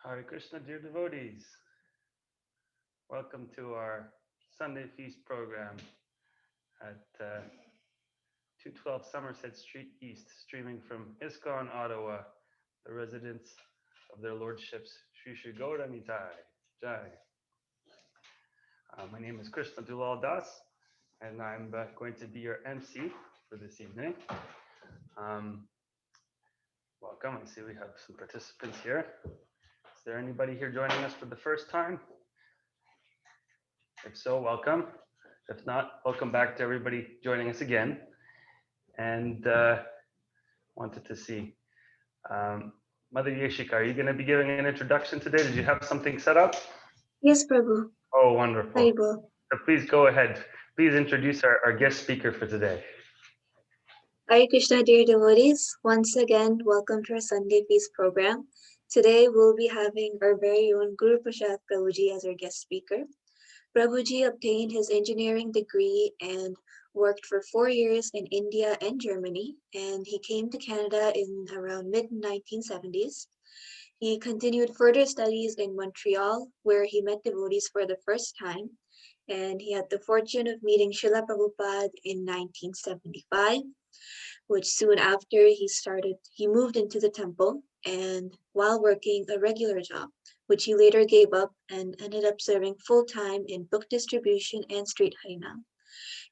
Hare Krishna, dear devotees. Welcome to our Sunday Feast program at 212 Somerset Street East, streaming from ISKCON, Ottawa, the residence of their lordships, Sri Sri Gaura Nitai. Jai. My name is Krishna Dulal Das, and I'm going to be your MC for this evening. Welcome. I see we have some participants here. Is there anybody here joining us for the first time? If so, welcome. If not, welcome back to everybody joining us again. And wanted to see, Mother Yeshika, are you going to be giving an introduction today? Did you have something set up? Yes, Prabhu. Oh, wonderful. Haribol. So please go ahead. Please introduce our guest speaker for today. Hare Krishna, dear devotees. Once again, welcome to our Sunday Feast program. Today, we'll be having our very own Guruprasad Prabhuji as our guest speaker. Prabhuji obtained his engineering degree and worked for 4 years in India and Germany, and he came to Canada in around mid-1970s. He continued further studies in Montreal, where he met devotees for the first time, and he had the fortune of meeting Srila Prabhupada in 1975, which soon after he moved into the temple, and while working a regular job, which he later gave up and ended up serving full-time in book distribution and street Harinam.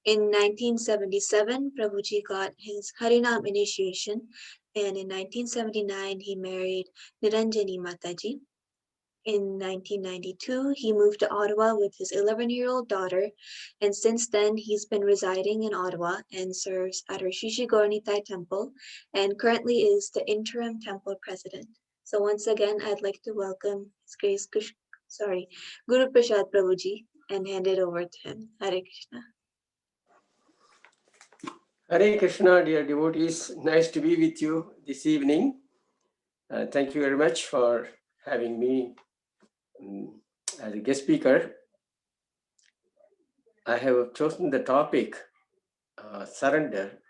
In 1977, Prabhuji got his Harinam initiation, and in 1979, he married Niranjani Mataji. In 1992, he moved to Ottawa with his 11-year-old daughter, and since then, he's been residing in Ottawa and serves at our Sri Sri Gaura Nitai temple, and currently is the interim temple president. So once again, I'd like to welcome His Grace Guru Prasad Prabhuji and hand it over to him. Hare Krishna. Hare Krishna, dear devotees. Nice to be with you this evening. Thank you very much for having me as a guest speaker. I have chosen the topic surrender,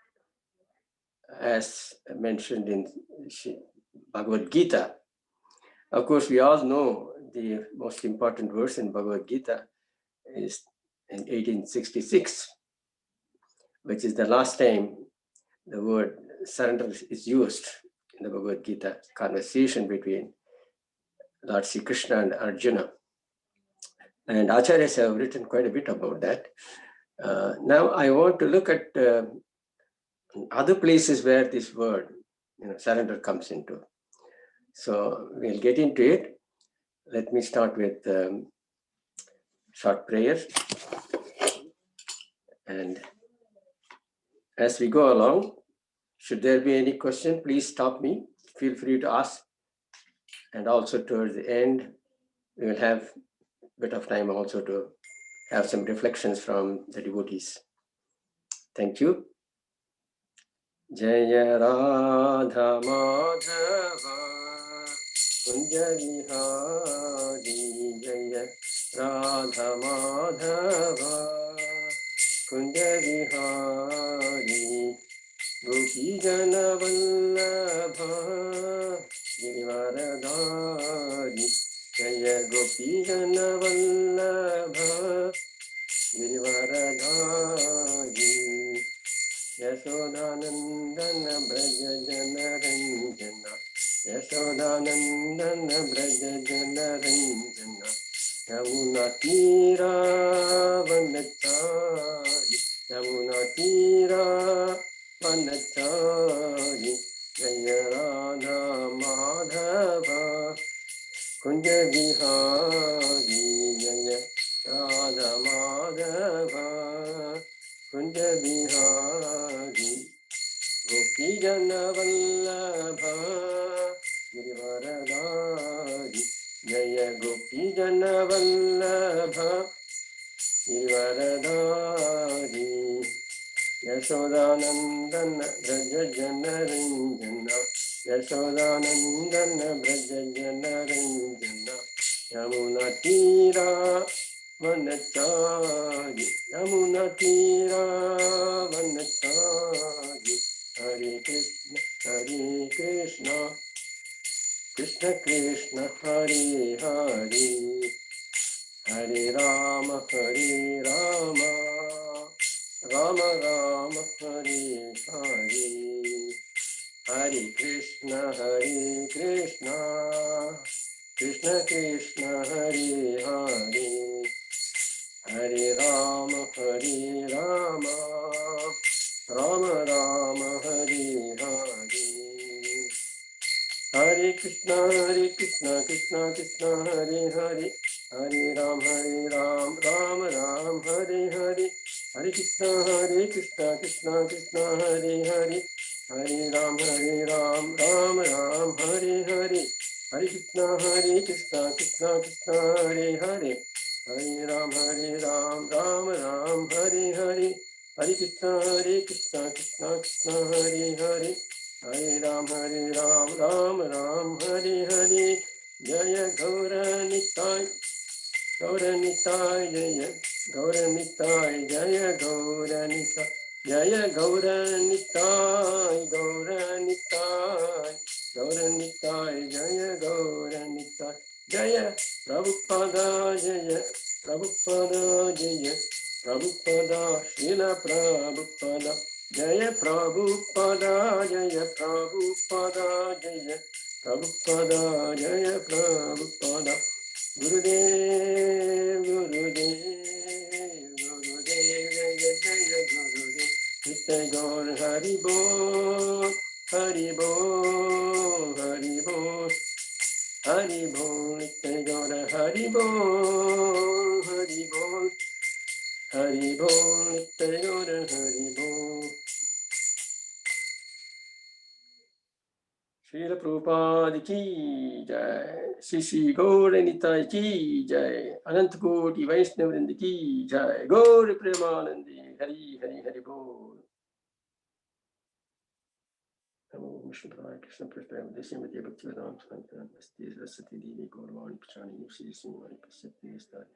as mentioned in Bhagavad Gita. Of course, we all know the most important verse in Bhagavad Gita is in 1866, which is the last time the word surrender is used in the Bhagavad Gita conversation between Lord Sri Krishna and Arjuna. And Acharyas have written quite a bit about that. Now I want to look at other places where this word, surrender comes into. So we'll get into it. Let me start with short prayer. And as we go along, should there be any question, please stop me. Feel free to ask. And also towards the end, we will have a bit of time also to have some reflections from the devotees. Thank you. Jaya Radha Madhava Kunja Vihari Jaya Radha Madhava Kunja Vihari Gopi Jana Vallabha Girivaradhari Jaya Gopi Jana Vallabha Girivaradhari Yashodanandana Braja Jana Ranjana Yashodanandana Braja Jana Ranjana Yamuna Tira Vanachari Yamuna Tira Vanachari Jaya Radha Madhava Kunja Vihari Jaya Radha Madhava Kunja Vihari Gopi Jana Vallabha Girivaradhari Jaya Gopi Jana Vallabha Girivaradhari Yashodanandana Braja Jana Ranjana Yashodanandana Braja Jana Ranjana Yamuna Tira Vanachari Yamuna Tira Vanachari Hare Krishna Krishna Krishna Hare Hare, Hare Rama Rama Rama Hare Hare, Hare Krishna Krishna Krishna Hare Hare, Hare Rama Rama Rama Hare Hare, Hare Krishna Krishna Krishna Hare Hare, Hare Ram Ram Ram Hare Hare, Hare Krishna Krishna Krishna Hare Hare, Hare Ram Ram Ram Hare Hare, Hare Krishna Krishna Krishna Hare Hare, Hare Ram Ram Ram Hare Hare, Hare Krishna Krishna Krishna Hare Hare, Hare Ram Ram Ram Hare Hare, Jaya Gaura Nitai Jaya Gaura Nitai, Jaya Gaura Nitai, Jaya Gaura Nitai, Gaura Nitai, Jaya Gaura Nitai, Jaya Prabhupada, Jaya Prabhupada, Jaya Prabhupada, Srila Prabhupada, Jaya Prabhupada, Jaya Prabhupada, Jaya Prabhupada, Jaya Prabhupada, Gurudev, Jaya Jaya Gurudev, Nitya Gaur Hari Bol, Hari Bol, Hari Bol, Hari Bol, Nitya Gaur Hari Bol, Hari Bol, Hari Bol, Nitya Gaur Hari Bol. Srila Prabhupada ki jai, Sisi Gaur Nitai ki jai, Anant Koti Vaishnavrind ki jai, Gaur Premanandi, Hari Hari Hari Bol. Namo Vishnu Padaya Krishna Prasthaya Desimati Bhaktivedanta Santa Nasti Rasati Devi Gaurvani Pachani Sri Srimani Pasati Stari.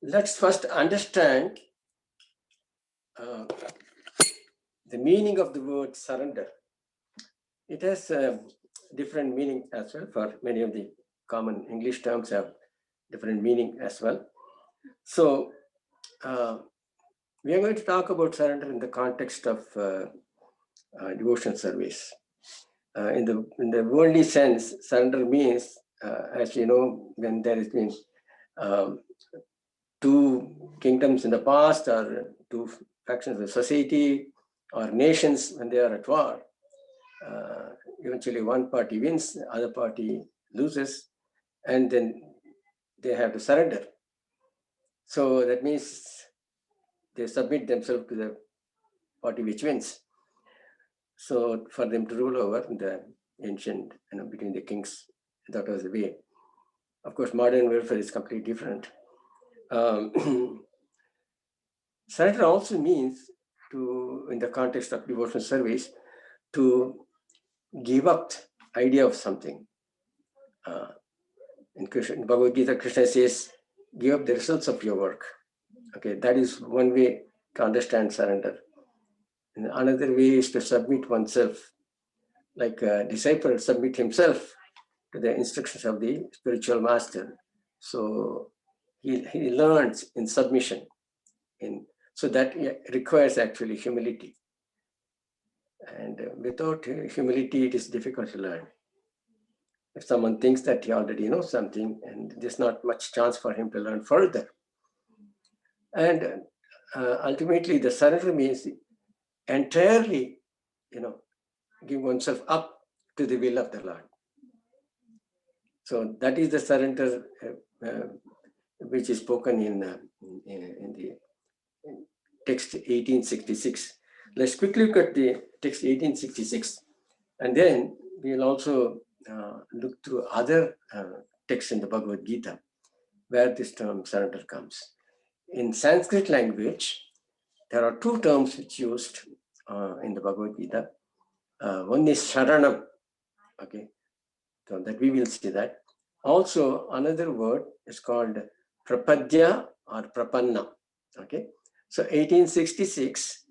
Let's first understand the meaning of the word surrender. It has a different meaning as well. For many of the common English terms have different meaning as well. So we are going to talk about surrender in the context of devotion service. In the worldly sense, surrender means, as you know, when there has been two kingdoms in the past, or two factions of society, or nations when they are at war, eventually one party wins, the other party loses, and then they have to surrender. So that means they submit themselves to the party which wins. So for them to rule over the ancient, between the kings, that was the way. Of course, modern warfare is completely different. Surrender also means to, in the context of devotional service, to give up idea of something. In Bhagavad Gita, Krishna says, give up the results of your work. Okay, that is one way to understand surrender. And another way is to submit oneself, like a disciple submit himself to the instructions of the spiritual master. So he learns in submission. So that requires actually humility. And without humility, it is difficult to learn. If someone thinks that he already knows something, and there's not much chance for him to learn further. And ultimately, the surrender means entirely, give oneself up to the will of the Lord. So that is the surrender which is spoken in the text 1866. Let's quickly look at the text 1866, and then we'll also look through other texts in the Bhagavad Gita where this term surrender comes. In Sanskrit language, there are two terms which used in the Bhagavad Gita. One is sharanam, okay, so that we will see that. Also, another word is called prapadya or prapanna, okay. So 1866,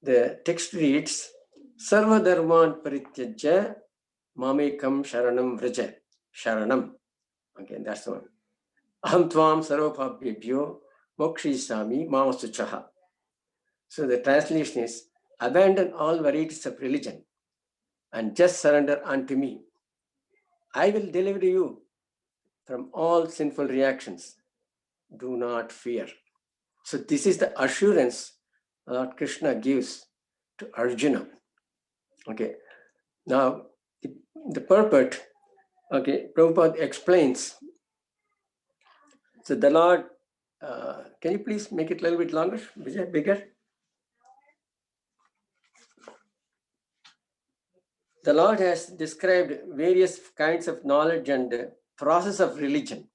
the text reads, Sarva Dharman Parityajya Mamekam Sharanam Vraja. Sharanam. Okay, that's the one. Aham Tvam Sarvabhabhyebhyo Mokshisami Mamasuchaha. So the translation is, abandon all varieties of religion and just surrender unto me. I will deliver you from all sinful reactions. Do not fear. So this is the assurance that Krishna gives to Arjuna. Okay. Now, the purport, okay, Prabhupada explains. So the Lord, can you please make it a little bit longer, bigger? The Lord has described various kinds of knowledge and process of religion.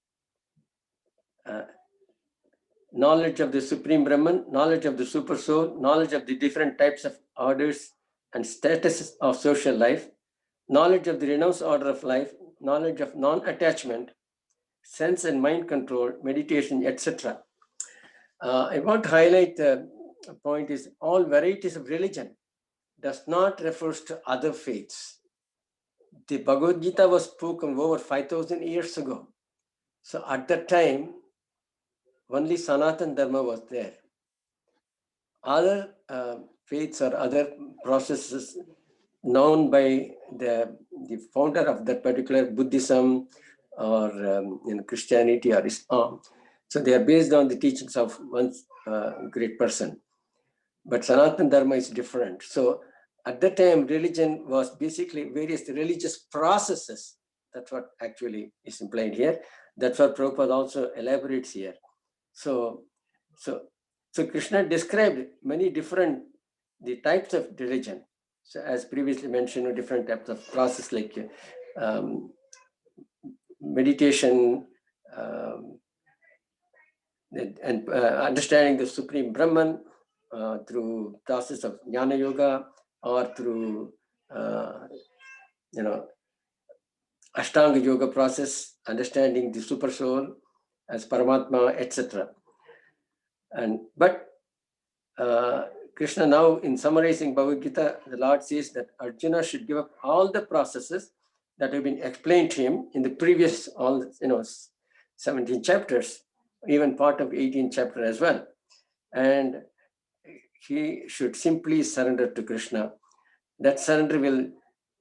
Knowledge of the Supreme Brahman, knowledge of the Super Soul, knowledge of the different types of orders and statuses of social life, knowledge of the renounced order of life, knowledge of non-attachment, sense and mind control, meditation, etc. I want to highlight a point is all varieties of religion does not refer to other faiths. The Bhagavad Gita was spoken over 5,000 years ago. So at that time, only Sanatana Dharma was there. Other faiths or other processes known by the founder of that particular Buddhism or Christianity or Islam. So they are based on the teachings of one great person. But Sanatana Dharma is different. So at that time, religion was basically various religious processes. That's what actually is implied here. That's what Prabhupada also elaborates here. So Krishna described many different the types of religion. So as previously mentioned, different types of process like meditation and understanding the Supreme Brahman through process of Jnana Yoga or through Ashtanga Yoga process, understanding the Super Soul as Paramatma, etc. But Krishna now, in summarizing Bhagavad Gita, the Lord says that Arjuna should give up all the processes that have been explained to him in the previous 17 chapters, even part of 18th chapter as well. And he should simply surrender to Krishna. That surrender will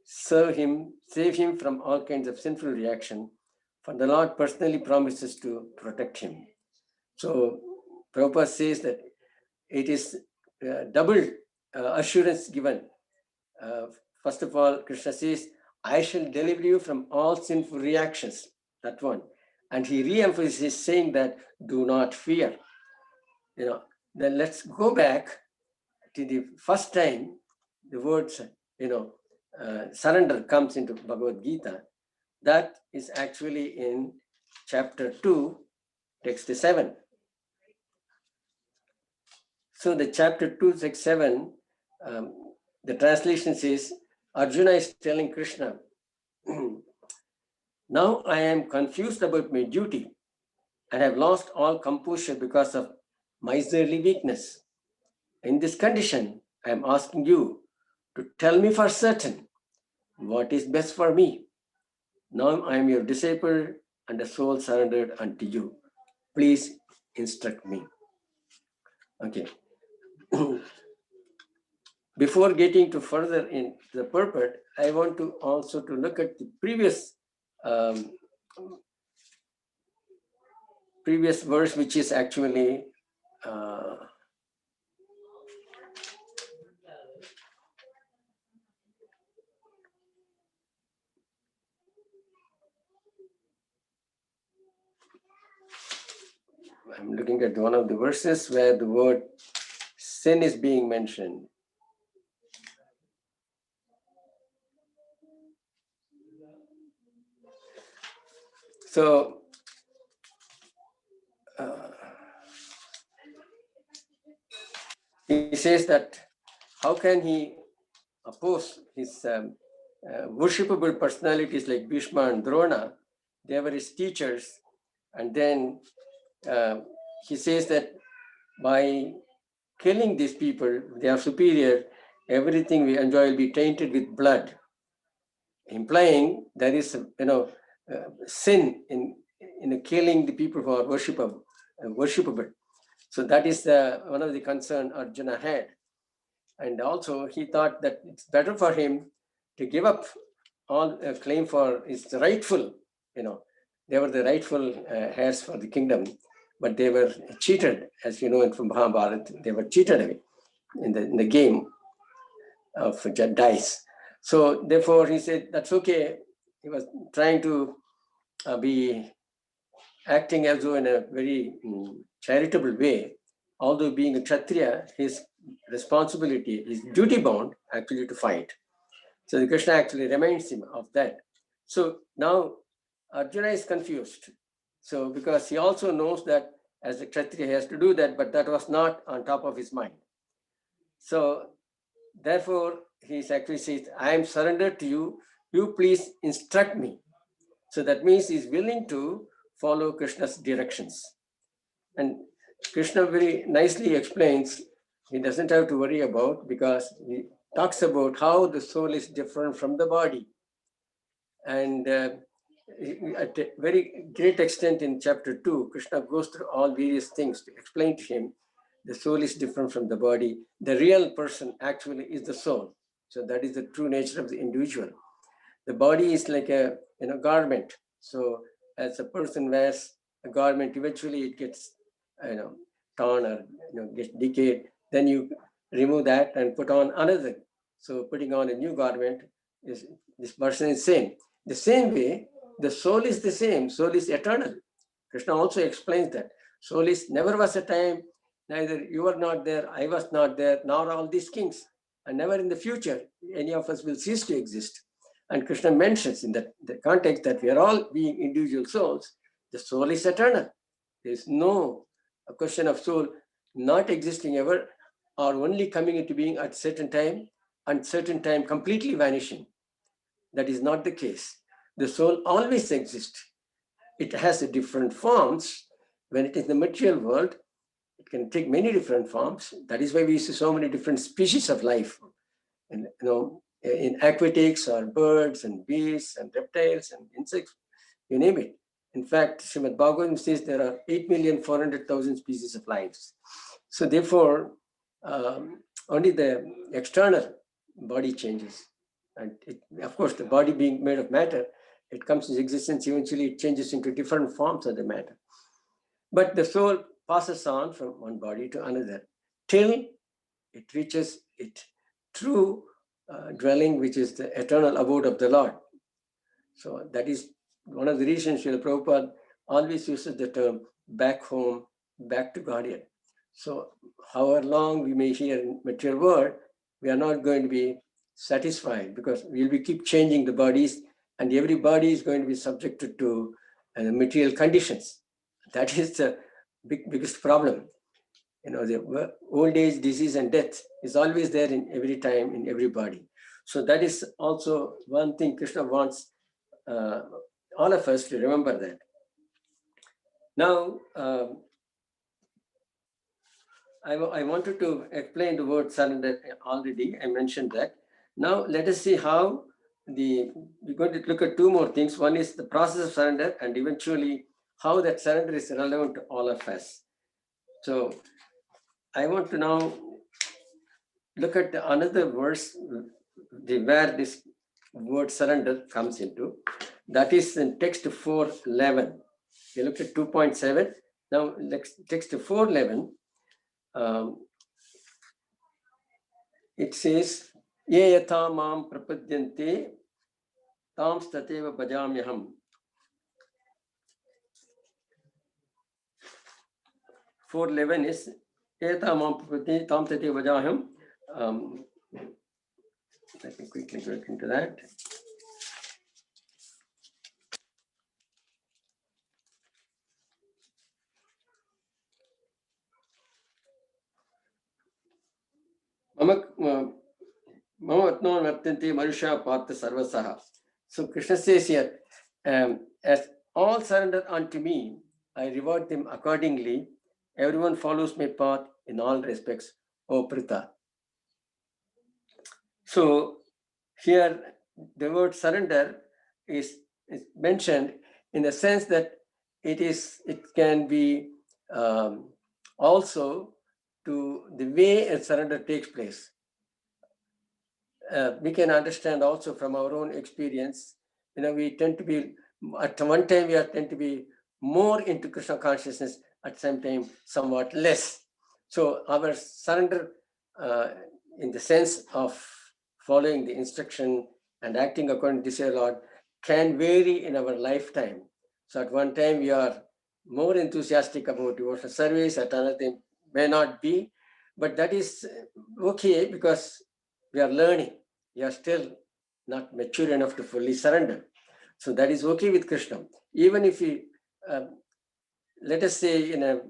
save him from all kinds of sinful reaction, for the Lord personally promises to protect him. So Prabhupada says that it is double assurance given. First of all, Krishna says, I shall deliver you from all sinful reactions. That one. And he re-emphasizes saying that do not fear. Then let's go back to the first time the words, surrender comes into Bhagavad Gita. That is actually in chapter 2, text 7. So the chapter 2, text 7, the translation says, Arjuna is telling Krishna, now I am confused about my duty and have lost all composure because of miserly weakness. In this condition, I am asking you to tell me for certain what is best for me. Now I am your disciple and a soul surrendered unto you. Please instruct me. Okay. Before getting to further in the purport, I want to also to look at the previous verse, which is actually I'm looking at one of the verses where the word sin is being mentioned. So he says that how can he oppose his worshipable personalities like Bhishma and Drona? They were his teachers. And then he says that by killing these people, they are superior, everything we enjoy will be tainted with blood, implying there is sin in killing the people who are worshipable. So that is one of the concern Arjuna had. And also he thought that it's better for him to give up all claim for his rightful, they were the rightful heirs for the kingdom, but they were cheated, as you know from Mahabharata, they were cheated away in the game of dice. So therefore he said, that's okay. He was trying to be acting as though in a very charitable way, although being a Kshatriya, his responsibility is duty bound actually to fight. So the Krishna actually reminds him of that. So now Arjuna is confused. So because he also knows that as a Kshatriya he has to do that, but that was not on top of his mind. So therefore he actually says, I am surrendered to you, you please instruct me. So that means he's willing to follow Krishna's directions. And Krishna very nicely explains, he doesn't have to worry about, because he talks about how the soul is different from the body. And at a very great extent in chapter 2, Krishna goes through all various things to explain to him the soul is different from the body. The real person actually is the soul. So that is the true nature of the individual. The body is like a garment. So as a person wears a garment, eventually it gets torn or gets decayed. Then you remove that and put on another. So putting on a new garment is, this person is same. The same way, the soul is the same. Soul is eternal. Krishna also explains that soul is never was a time, neither you were not there, I was not there, nor all these kings, and never in the future any of us will cease to exist. And Krishna mentions in the context that we are all being individual souls. The soul is eternal. There is no a question of soul not existing ever, or only coming into being at certain time, and certain time completely vanishing. That is not the case. The soul always exists. It has different forms. When it is in the material world, it can take many different forms. That is why we see so many different species of life. And in aquatics or birds and beasts and reptiles and insects, you name it. In fact, Srimad Bhagavad says there are 8,400,000 species of lives. So therefore, only the external body changes. And of course, the body being made of matter, it comes into existence, eventually it changes into different forms of the matter. But the soul passes on from one body to another till it reaches its true dwelling, which is the eternal abode of the Lord. So that is one of the reasons Srila Prabhupada always uses the term back home, back to Guardian. So however long we may hear in material world, we are not going to be satisfied, because we will keep changing the bodies, and every body is going to be subjected to material conditions. That is the biggest problem. The old age, disease, and death is always there in every time, in every body. So that is also one thing Krishna wants all of us to remember that. Now, I wanted to explain the word surrender already. I mentioned that. Now, let us see how we're going to look at two more things. One is the process of surrender, and eventually how that surrender is relevant to all of us. So I want to now look at another verse where this word surrender comes into. That is in text 4:11. We looked at 2.7. Now, text 4:11. It says, Ye yatha mam prapadyante tam stateva bhajamyaham. 4:11 is Ye yatha mam prapadyante tam stateva bhajamyaham. Let me quickly go into that. So Krishna says here, as all surrender unto me, I reward them accordingly. Everyone follows my path in all respects. O Prita. So here the word surrender is mentioned in the sense that it can be also to the way a surrender takes place. We can understand also from our own experience, we tend to be, at one time we tend to be more into Krishna consciousness, at the same time somewhat less. So our surrender in the sense of following the instruction and acting according to the Lord can vary in our lifetime. So at one time we are more enthusiastic about devotional service, at another time may not be, but that is okay because we are learning. We are still not mature enough to fully surrender. So that is okay with Krishna. Even if we, let us say in a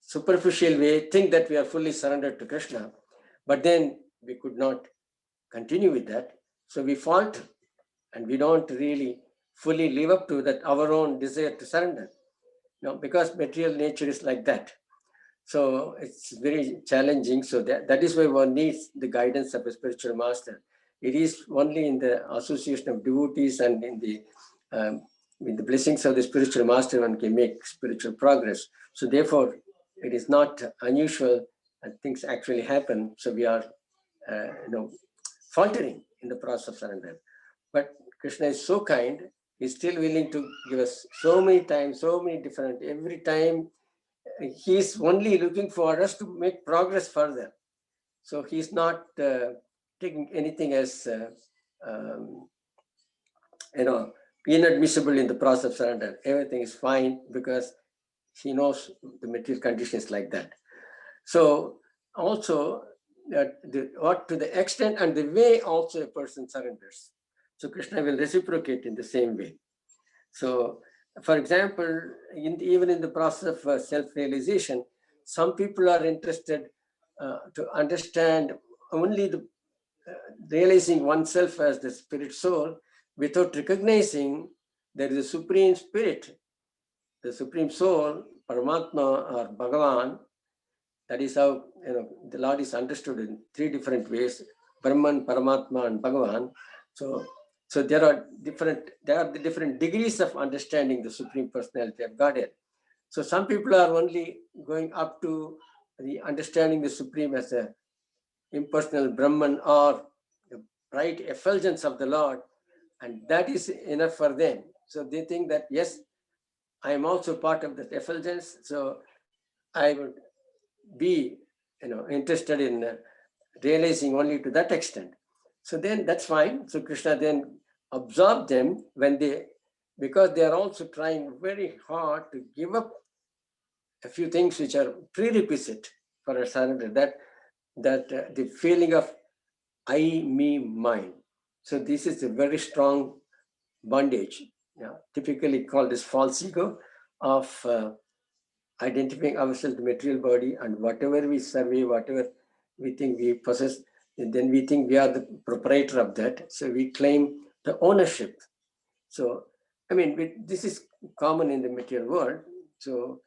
superficial way, think that we are fully surrendered to Krishna, but then we could not continue with that. So we falter and we don't really fully live up to that, our own desire to surrender. Because material nature is like that. So it's very challenging. So that is why one needs the guidance of a spiritual master. It is only in the association of devotees and in the with the blessings of the spiritual master one can make spiritual progress. So therefore, it is not unusual and things actually happen. So we are, faltering in the process of surrender. But Krishna is so kind; he's still willing to give us so many times, so many different. Every time, he's only looking for us to make progress further. So he's not taking anything as inadmissible in the process of surrender. Everything is fine because he knows the material conditions like that. So also what to the extent and the way also a person surrenders. So Krishna will reciprocate in the same way. So for example, even in the process of self-realization, some people are interested to understand only the realizing oneself as the spirit soul without recognizing there is a supreme spirit, the supreme soul, Paramatma or Bhagavan. That is how the Lord is understood in three different ways: Brahman, Paramatma, and Bhagavan. So there are the different degrees of understanding the Supreme Personality of Godhead. So some people are only going up to the understanding the Supreme as a impersonal Brahman or the bright effulgence of the Lord, and that is enough for them. So they think that, yes, I am also part of that effulgence, so I would be interested in realizing only to that extent. So then that's fine. So Krishna then absorbed them because they are also trying very hard to give up a few things which are prerequisite for a surrender, that the feeling of I, me, mine. So this is a very strong bondage, typically called as false ego, of identifying ourselves, the material body, and whatever we survey, whatever we think we possess, and then we think we are the proprietor of that. So we claim the ownership. So, this is common in the material world. So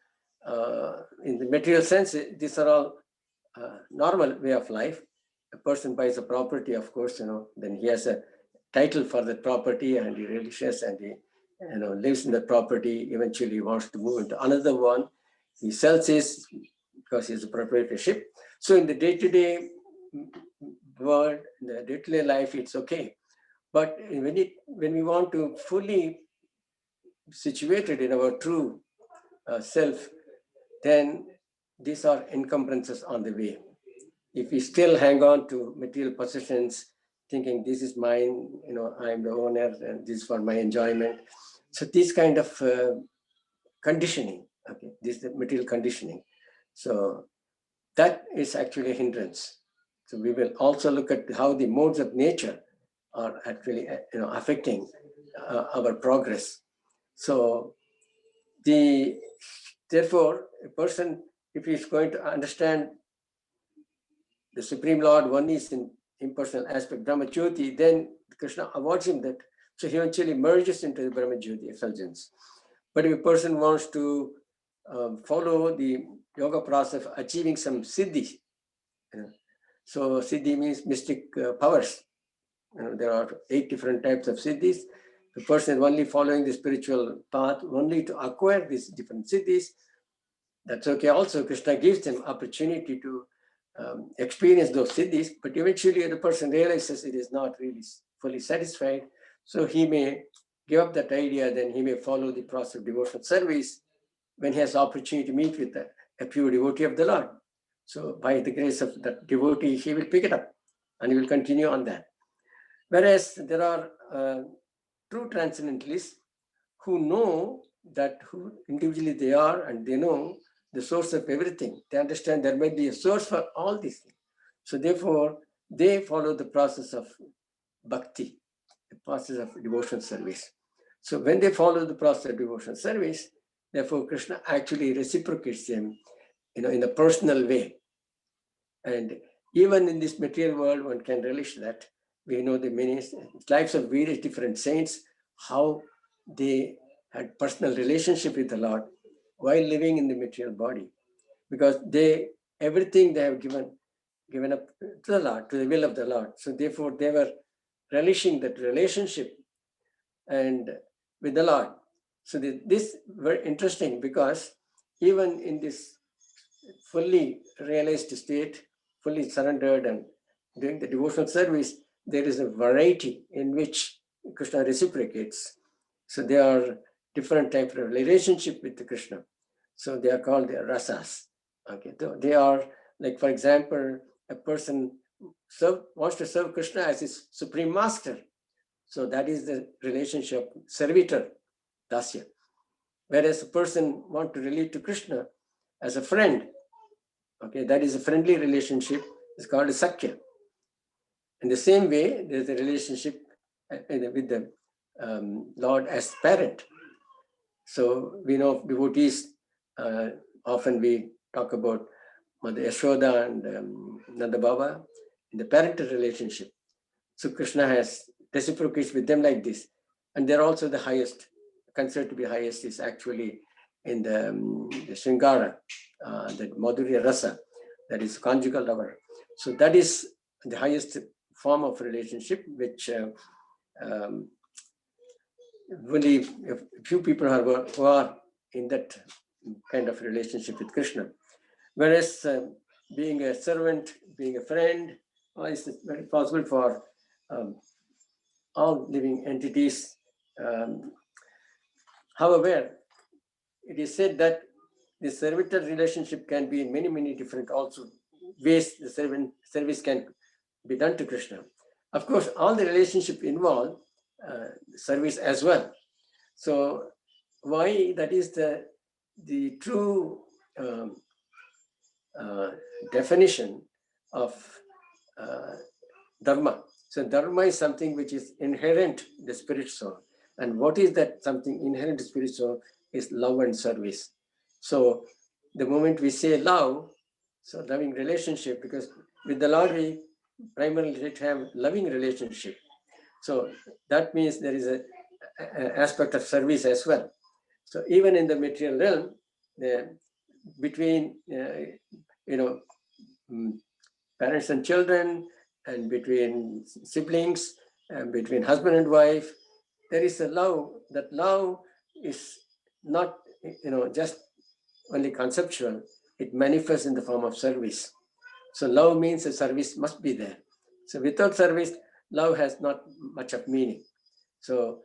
in the material sense, these are all normal way of life. A person buys a property, of course, then he has a title for the property and he relishes and he lives in the property. Eventually he wants to move into another one. He sells his because he's a proprietorship. So in the day-to-day world, in the day-to-day life, it's okay. But when we want to fully situated in our true self, then these are encumbrances on the way. If we still hang on to material possessions, thinking this is mine, I'm the owner and this is for my enjoyment. So this kind of conditioning, this is the material conditioning. So that is actually a hindrance. So we will also look at how the modes of nature are actually affecting our progress. So therefore, a person, if he is going to understand the Supreme Lord, one is in impersonal aspect, Brahma Jyoti, then Krishna awards him that. So he eventually merges into the Brahma Jyoti effulgence. But if a person wants to follow the yoga process of achieving some siddhi. So siddhi means mystic powers. There are 8 different types of siddhis. The person is only following the spiritual path only to acquire these different siddhis. That's okay. Also, Krishna gives them opportunity to experience those siddhis, but eventually the person realizes it is not really fully satisfied. So he may give up that idea, then he may follow the process of devotional service when he has opportunity to meet with a pure devotee of the Lord. So by the grace of that devotee, he will pick it up and he will continue on that. Whereas there are true transcendentalists who know that who individually they are, and they know the source of everything. They understand there may be a source for all these things. So therefore, they follow the process of bhakti, the process of devotional service. So when they follow the process of devotional service, therefore Krishna actually reciprocates them, in a personal way. And even in this material world, one can relish that. We know the many lives of various different saints, how they had personal relationship with the Lord while living in the material body, because everything they have given up to the Lord, to the will of the Lord. So therefore, they were relishing that relationship and with the Lord. So this is very interesting, because even in this fully realized state, fully surrendered and doing the devotional service, there is a variety in which Krishna reciprocates. So there are different types of relationship with the Krishna. So they are called the rasas. Okay, they are like, for example, a person wants to serve Krishna as his supreme master. So that is the relationship, servitor, dasya. Whereas a person wants to relate to Krishna as a friend, okay, that is a friendly relationship. It's called a sakya. In the same way, there's a relationship with the Lord as parent. So we know devotees, often we talk about Mother Yashoda and Nanda Baba in the parental relationship. So Krishna has reciprocates with them like this. And they're also the highest, considered to be highest is actually in the Shringara, the Madhurya Rasa, that is conjugal lover. So that is the highest form of relationship, which only a few people who are in that kind of relationship with Krishna. Whereas being a servant, being a friend, is very possible for all living entities. However, it is said that the servitor relationship can be in many, many different also ways the service can be done to Krishna. Of course, all the relationship involve service as well. So why that is the true definition of dharma. So dharma is something which is inherent in the spirit soul. And what is that something inherent in the spirit soul is love and service. So the moment we say love, so loving relationship, because with the Lord we primarily have loving relationship. So that means there is an aspect of service as well. So even in the material realm, between parents and children, and between siblings, and between husband and wife, there is a love. That love is not just only conceptual. It manifests in the form of service. So love means a service must be there. So without service, love has not much of meaning. So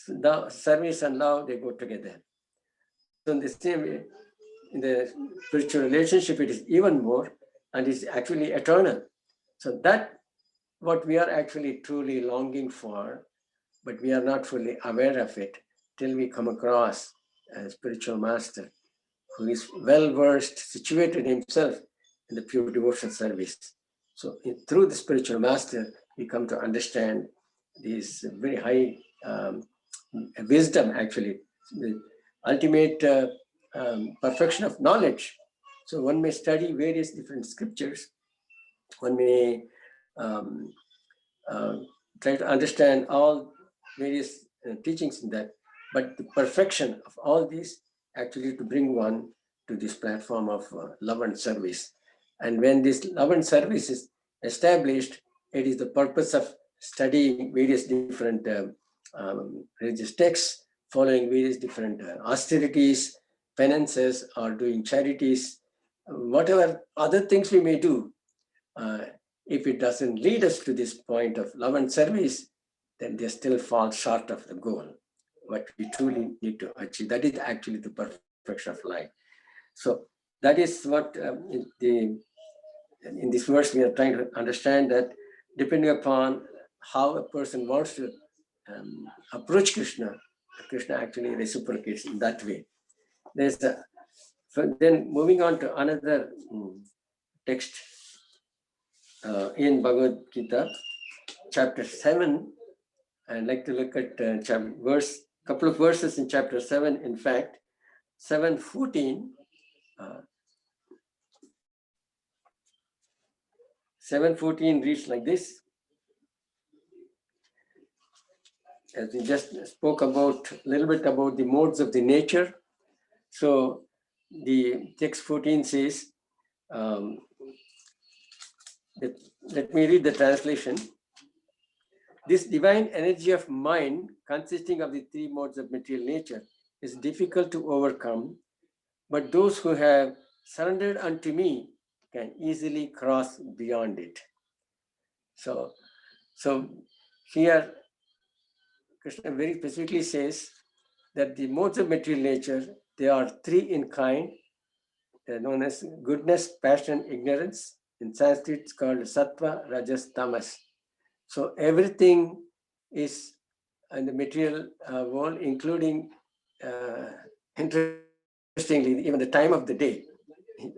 the service and love, they go together. So in the same way, in the spiritual relationship, it is even more, and it's actually eternal. So that what we are actually truly longing for, but we are not fully aware of it till we come across a spiritual master who is well-versed, situated himself in the pure devotion service. So through the spiritual master, we come to understand this very high wisdom, actually, the ultimate perfection of knowledge. So one may study various different scriptures. One may try to understand all various teachings in that, but the perfection of all these actually to bring one to this platform of love and service. And when this love and service is established, it is the purpose of studying various different religious texts, following various different austerities, penances, or doing charities, whatever other things we may do. If it doesn't lead us to this point of love and service, then they still fall short of the goal, what we truly need to achieve. That is actually the perfection of life. So that is what in this verse we are trying to understand, that depending upon how a person wants to approach Krishna, Krishna actually reciprocates in that way. Then moving on to another text in Bhagavad Gita, chapter 7. I'd like to look at couple of verses in chapter 7. In fact, 7:14. 7:14 reads like this. As we just spoke about a little bit about the modes of the nature. So the text 14 says, let me read the translation. This divine energy of mind, consisting of the three modes of material nature, is difficult to overcome, but those who have surrendered unto me can easily cross beyond it. So here, Krishna very specifically says that the modes of material nature, they are three in kind. They're known as goodness, passion, ignorance. In Sanskrit, it's called sattva, rajas, tamas. So everything is in the material world, including, interestingly, even the time of the day,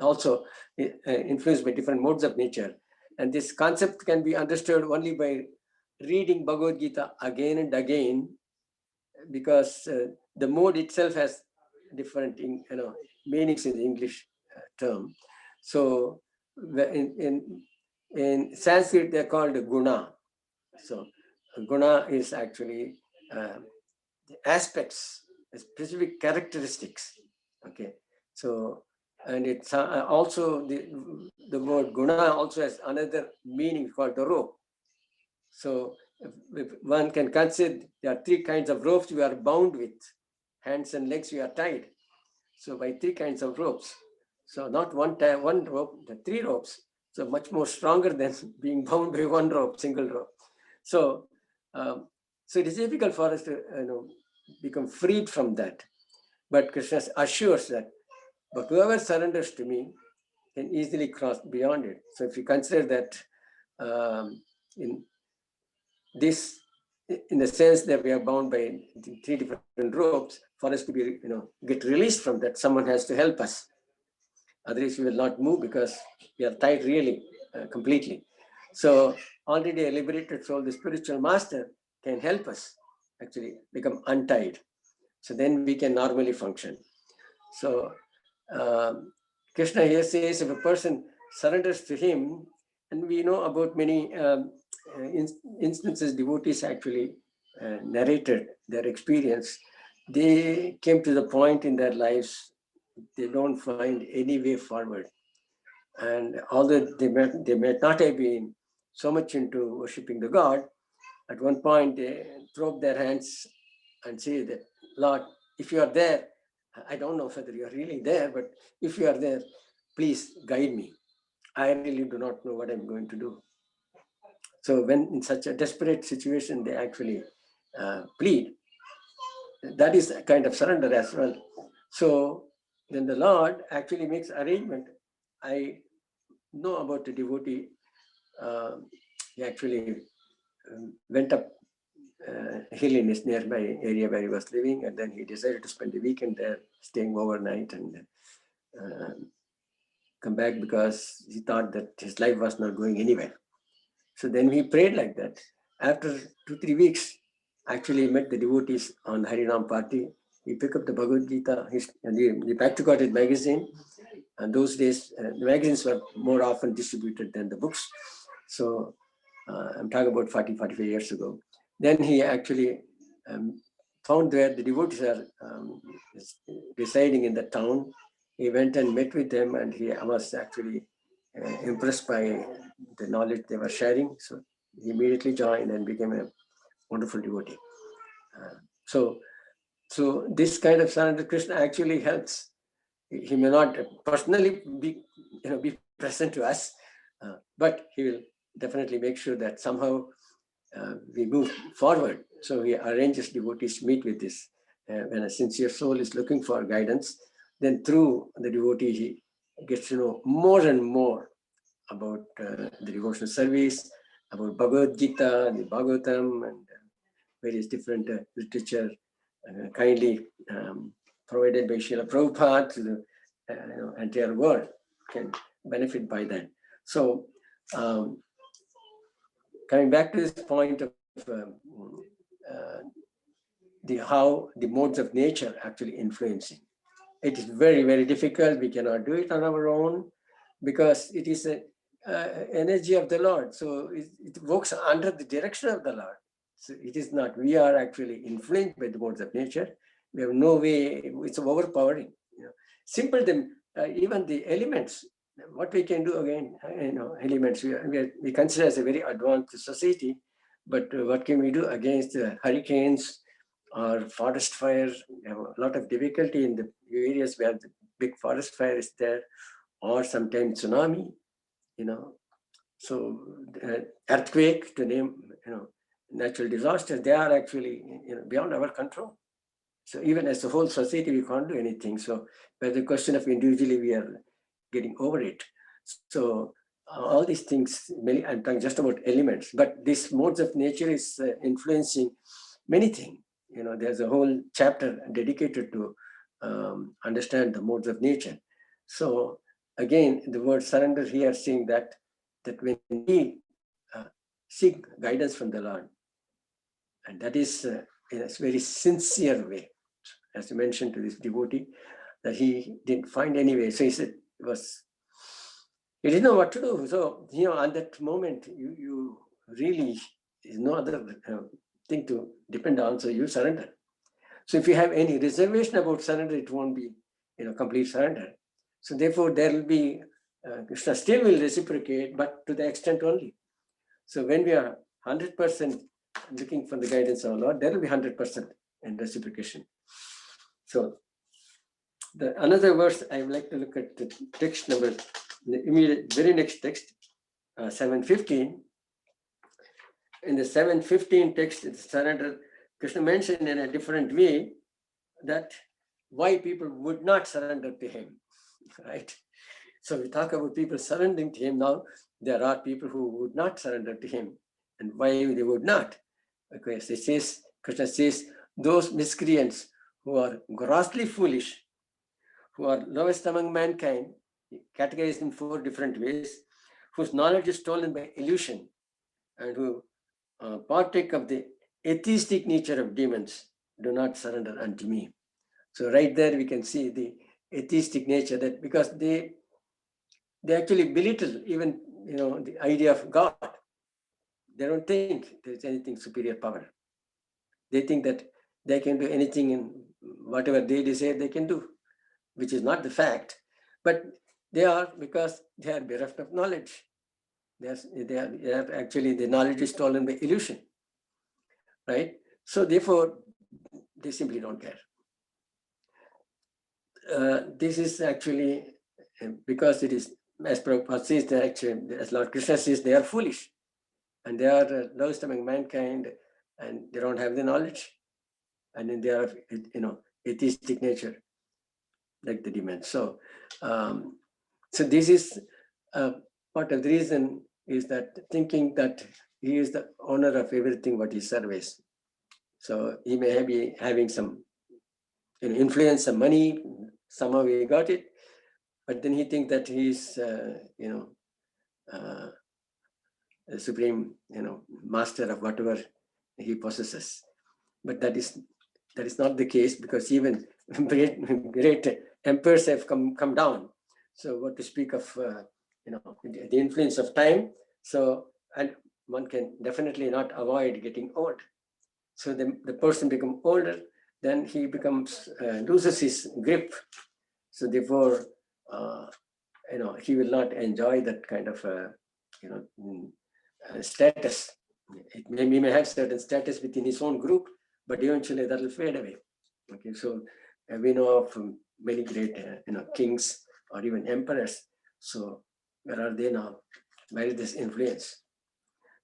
also influenced by different modes of nature. And this concept can be understood only by reading Bhagavad Gita again and again, because the mode itself has different meanings in the English term. So in Sanskrit, they're called guna. So guna is actually the aspects, specific characteristics. Okay, so and it's also the word guna also has another meaning called the rope. So if one can consider there are three kinds of ropes you are bound with. Hands and legs you are tied. So by three kinds of ropes. So not one rope, the three ropes. So much more stronger than being bound by one rope, single rope. So it is difficult for us to become freed from that. But Krishna assures that, but whoever surrenders to me can easily cross beyond it. So if you consider that in the sense that we are bound by three different ropes, for us to be get released from that, someone has to help us. Otherwise, we will not move because we are tied really completely. So already a liberated soul, the spiritual master, can help us actually become untied. So then we can normally function. So Krishna here says if a person surrenders to him, and we know about many instances devotees actually narrated their experience. They came to the point in their lives they don't find any way forward. And although they may not have been so much into worshipping the God, at one point they throw up their hands and say that, Lord, if you are there, I don't know whether you are really there, but if you are there, please guide me. I really do not know what I'm going to do. So when in such a desperate situation, they actually plead. That is a kind of surrender as well. So then the Lord actually makes arrangement. I know about a devotee. He actually went up a hill in his nearby area where he was living, and then he decided to spend the weekend there, staying overnight and come back because he thought that his life was not going anywhere. So then he prayed like that. After 2-3 weeks, actually met the devotees on the Harinam party. He picked up the Bhagavad Gita, the Practical magazine. And those days, the magazines were more often distributed than the books. So I'm talking about 40-45 years ago. Then he actually found where the devotees are residing in the town. he went and met with them, and he was actually impressed by the knowledge they were sharing. So he immediately joined and became a wonderful devotee. So this kind of surrender Krishna actually helps. He may not personally be present to us, but he will definitely make sure that somehow we move forward. So he arranges devotees to meet with this. When a sincere soul is looking for guidance, then through the devotee he gets to know more and more about the devotional service, about Bhagavad Gita, the Bhagavatam, and various different literature kindly provided by Srila Prabhupada to the entire world can benefit by that. So coming back to this point of how the modes of nature actually influencing. It is very, very difficult. We cannot do it on our own because it is an energy of the Lord. So it works under the direction of the Lord. So it is not, we are actually influenced by the modes of nature. We have no way, it's overpowering. Simple, even the elements, what we can do again, elements, we consider as a very advanced society, but what can we do against hurricanes or forest fires? We have a lot of difficulty in the areas where the big forest fire is there, or sometimes tsunami, So earthquake, to name, natural disasters, they are actually beyond our control. So even as a whole society, we can't do anything. So by the question of individually, we are getting over it. So all these things, I'm talking just about elements, but this modes of nature is influencing many things. There's a whole chapter dedicated to understand the modes of nature. So again, the word surrender here saying that when we seek guidance from the Lord, and that is in a very sincere way, as you mentioned to this devotee, that he didn't find any way. So he said, he didn't know what to do. So, on that moment, you really, there's no other thing to depend on, so you surrender. So if you have any reservation about surrender, it won't be, complete surrender. So therefore, there will be, Krishna still will reciprocate, but to the extent only. So when we are 100% looking for the guidance of our Lord, there will be 100% in reciprocation. So another verse I would like to look at the text number, the immediate very next text, 7:15. In the 7:15 text, it's surrender. Krishna mentioned in a different way that why people would not surrender to him, right? So we talk about people surrendering to him. Now there are people who would not surrender to him, and why they would not? Because it says, Krishna says, those miscreants who are grossly foolish, who are lowest among mankind, categorized in 4 different ways, whose knowledge is stolen by illusion, and who partake of the atheistic nature of demons, do not surrender unto me. So right there we can see the atheistic nature, that because they actually belittle even the idea of God. They don't think there is anything superior power. They think that they can do anything in whatever they desire they can do, which is not the fact. But they are, because they are bereft of knowledge. They are actually, the knowledge is stolen by illusion, right? So therefore, they simply don't care. This is actually because it is, as Prabhupada says, that actually, as Lord Krishna says, they are foolish, and they are lowest among mankind, and they don't have the knowledge, and then they are, atheistic nature, like the demons. So, so this is part of the reason is that thinking that he is the owner of everything what he serves. So he may be having some influence, some money, somehow he got it, but then he thinks that he is, the supreme, master of whatever he possesses. But that is not the case, because even great emperors have come down. So what to speak of, the influence of time. So, and one can definitely not avoid getting old. So the person becomes older, then he becomes, loses his grip. So therefore, he will not enjoy that kind of, status. He may have certain status within his own group, but eventually that will fade away. Okay, so we know of many great, kings or even emperors. So where are they now? Where is this influence?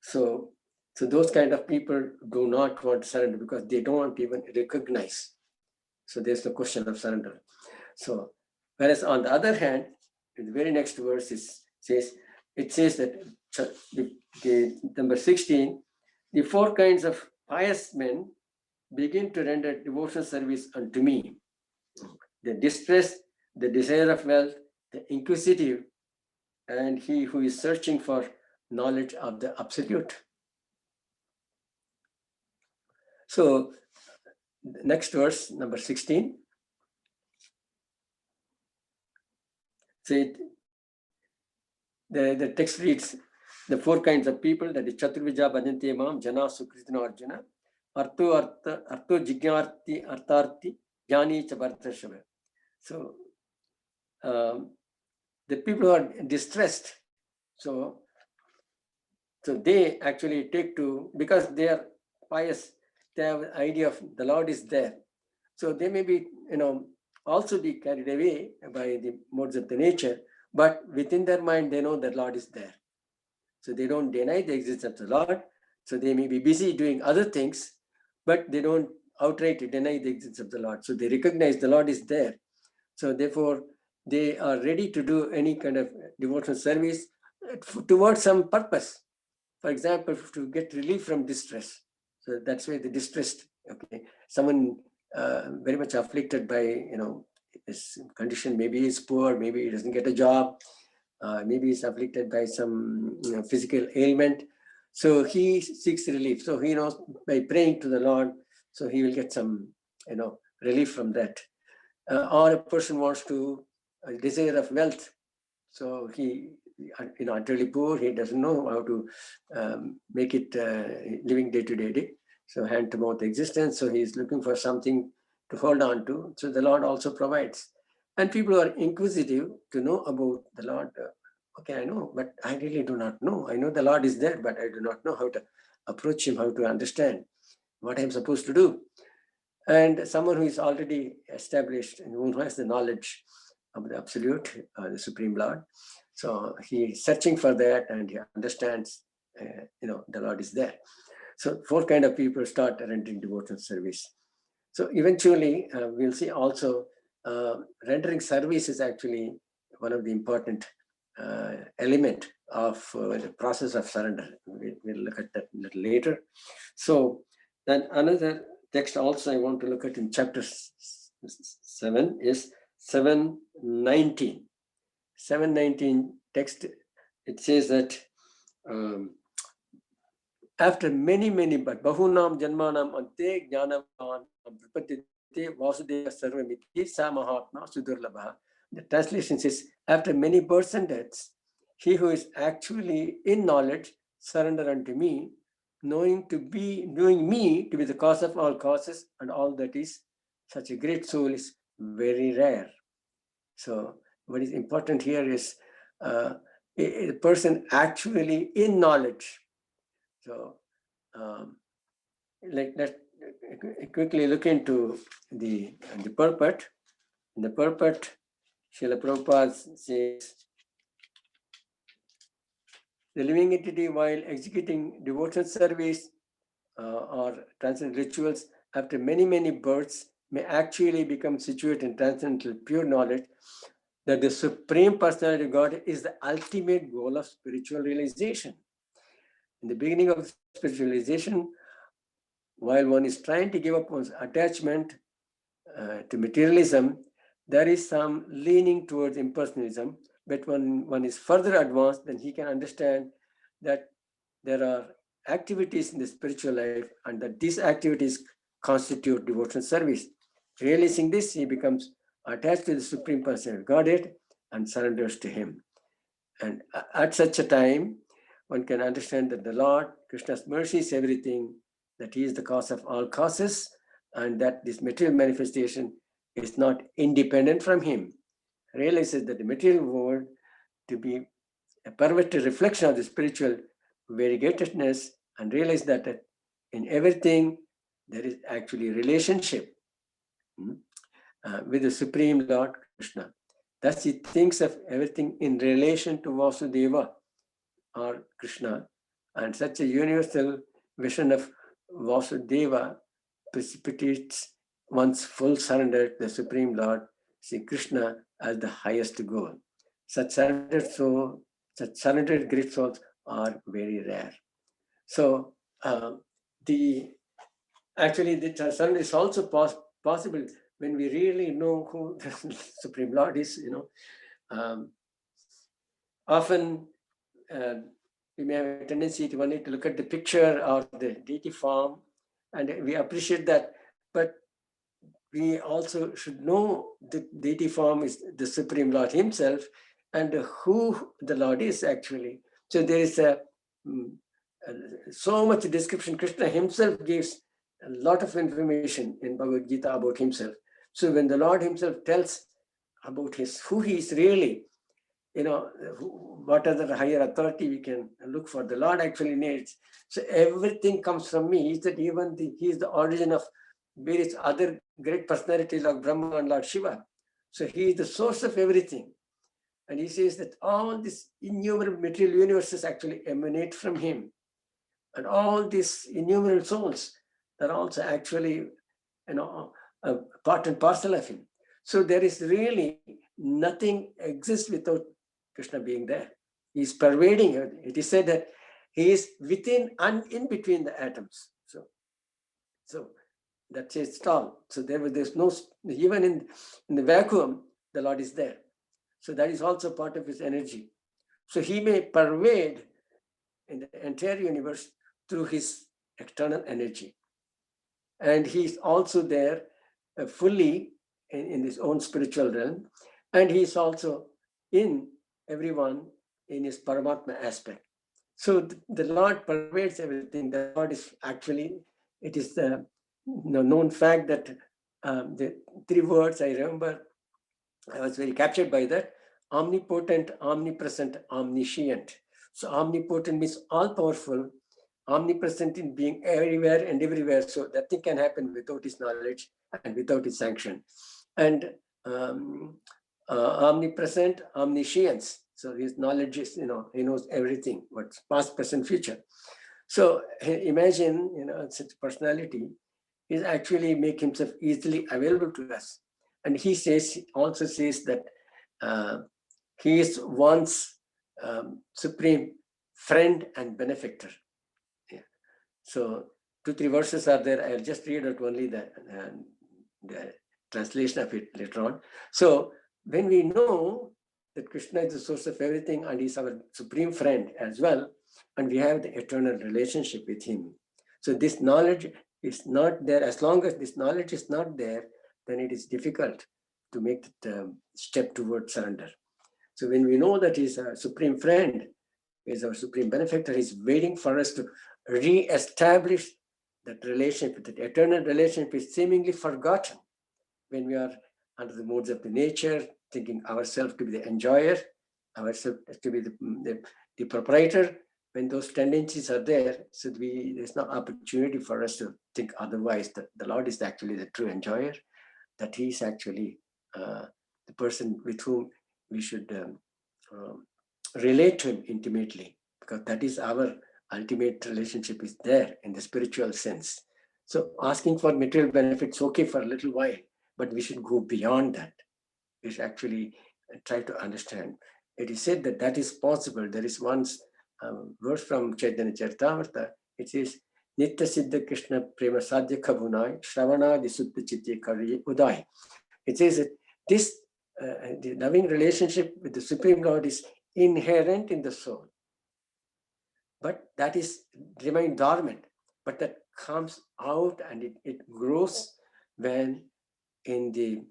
So those kind of people do not want to surrender because they don't even recognize. So there's the question of surrender. So whereas on the other hand, in the very next verse says that the number 16, the four kinds of pious men begin to render devotional service unto me. The distressed, the desire of wealth, the inquisitive, and he who is searching for knowledge of the absolute. So next verse, number 16. So the text reads, the four kinds of people, that is Chaturvija Bhajante Mam, Jana Sukritino Arjuna, Arto Jigyarti Artarti, Jnani Chabartashava. So the people who are distressed, so they actually take to, because they are pious, they have an idea of the Lord is there. So they may be, also be carried away by the modes of the nature, but within their mind, they know that Lord is there. So they don't deny the existence of the Lord. So they may be busy doing other things, but they don't outright deny the existence of the Lord. So they recognize the Lord is there. So therefore, they are ready to do any kind of devotional service towards some purpose. For example, to get relief from distress. So that's why the distressed, okay, someone very much afflicted by, his condition, maybe he's poor, maybe he doesn't get a job, maybe he's afflicted by some physical ailment. So he seeks relief. So he knows by praying to the Lord, so he will get some, relief from that. Or a person wants to desire of wealth. So he, utterly poor, he doesn't know how to make it living day to day. So hand to mouth existence. So he is looking for something to hold on to. So the Lord also provides. And people who are inquisitive to know about the Lord. Okay, I know, but I really do not know. I know the Lord is there, but I do not know how to approach him, how to understand what I'm supposed to do. And someone who is already established and who has the knowledge of the absolute, the Supreme Lord. So he is searching for that and he understands, the Lord is there. So four kind of people start rendering devotional service. So eventually we'll see also rendering service is actually one of the important element of the process of surrender. We'll look at that a little later. So then another text also I want to look at in chapter 7 is 7:19. 7:19 text, it says that after many, but bahunam janmanam ante jnanavan prapatite vasudeva sarvamiti sa mahatma sudurlabha. The translation says, after many births and deaths, he who is actually in knowledge surrender unto me, knowing me to be the cause of all causes and all that is, such a great soul is very rare. So what is important here is a person actually in knowledge. So let's quickly look into the purport. In the purport, Srila Prabhupada says, the living entity, while executing devotional service or transcendental rituals, after many births, may actually become situated in transcendental pure knowledge that the Supreme Personality of God is the ultimate goal of spiritual realization. In the beginning of spiritualization, while one is trying to give up one's attachment to materialism, there is some leaning towards impersonalism. But when one is further advanced, then he can understand that there are activities in the spiritual life and that these activities constitute devotional service. Realizing this, he becomes attached to the Supreme Personality of Godhead and surrenders to him. And at such a time, one can understand that the Lord, Krishna's mercy is everything, that he is the cause of all causes, and that this material manifestation is not independent from him. realizes that the material world to be a perverted reflection of the spiritual variegatedness, and realize that in everything there is actually relationship with the Supreme Lord Krishna. Thus he thinks of everything in relation to Vasudeva or Krishna, and such a universal vision of Vasudeva precipitates one's full surrender to the Supreme Lord, Sri Krishna, as the highest goal. Such surrendered great souls are very rare. So the surrender is also possible when we really know who the Supreme Lord is. Often we may have a tendency to only to look at the picture or the deity form, and we appreciate that, but we also should know the deity form is the Supreme Lord himself, and who the Lord is actually. So there is so much description. Krishna himself gives a lot of information in Bhagavad Gita about himself. So when the Lord himself tells about who he is really, what other higher authority we can look for? The Lord actually needs. So everything comes from me. He said even he is the origin of various other great personalities like Brahma and Lord Shiva. So he is the source of everything. And he says that all these innumerable material universes actually emanate from him. And all these innumerable souls are also actually, a part and parcel of him. So there is really nothing exists without Krishna being there. He is pervading it. It is said that he is within and in between the atoms. So that says it all. So there's no, even in the vacuum, the Lord is there. So that is also part of his energy. So he may pervade in the entire universe through his external energy. And he's also there fully in his own spiritual realm. And he's also in everyone in his Paramatma aspect. So the Lord pervades everything. The Lord is actually, it is the known fact that the three words I remember, I was very captured by that: omnipotent, omnipresent, omniscient. So omnipotent means all powerful, omnipresent in being everywhere and everywhere. So nothing can happen without his knowledge and without his sanction. And omnipresent, omniscience. So his knowledge is, he knows everything, what's past, present, future. So imagine, such personality is actually make himself easily available to us. And he also says that he is one's supreme friend and benefactor. Yeah. So 2-3 verses are there. I'll just read out only the translation of it later on. So when we know that Krishna is the source of everything and is our supreme friend as well, and we have the eternal relationship with him. So this knowledge is not there. As long as this knowledge is not there, then it is difficult to make the step towards surrender. So when we know that he's a supreme friend, is our supreme benefactor, he's waiting for us to re-establish that relationship. That eternal relationship is seemingly forgotten when we are under the modes of the nature, thinking ourselves to be the enjoyer, ourselves to be the proprietor. When those tendencies are there, so there's no opportunity for us to think otherwise, that the Lord is actually the true enjoyer, that he is actually the person with whom we should relate to him intimately, because that is our ultimate relationship is there in the spiritual sense. So asking for material benefits, okay for a little while, but we should go beyond that. We should actually try to understand. It is said that is possible. There is one verse from Chaitanya Charitamrita. It says, Nitya Siddha Krishna Prema Sadhya Kabunai Shravana Disutta Chitte Kari Udai. It says that this the loving relationship with the Supreme Lord is inherent in the soul, but that is remain dormant, but that comes out and it grows when in the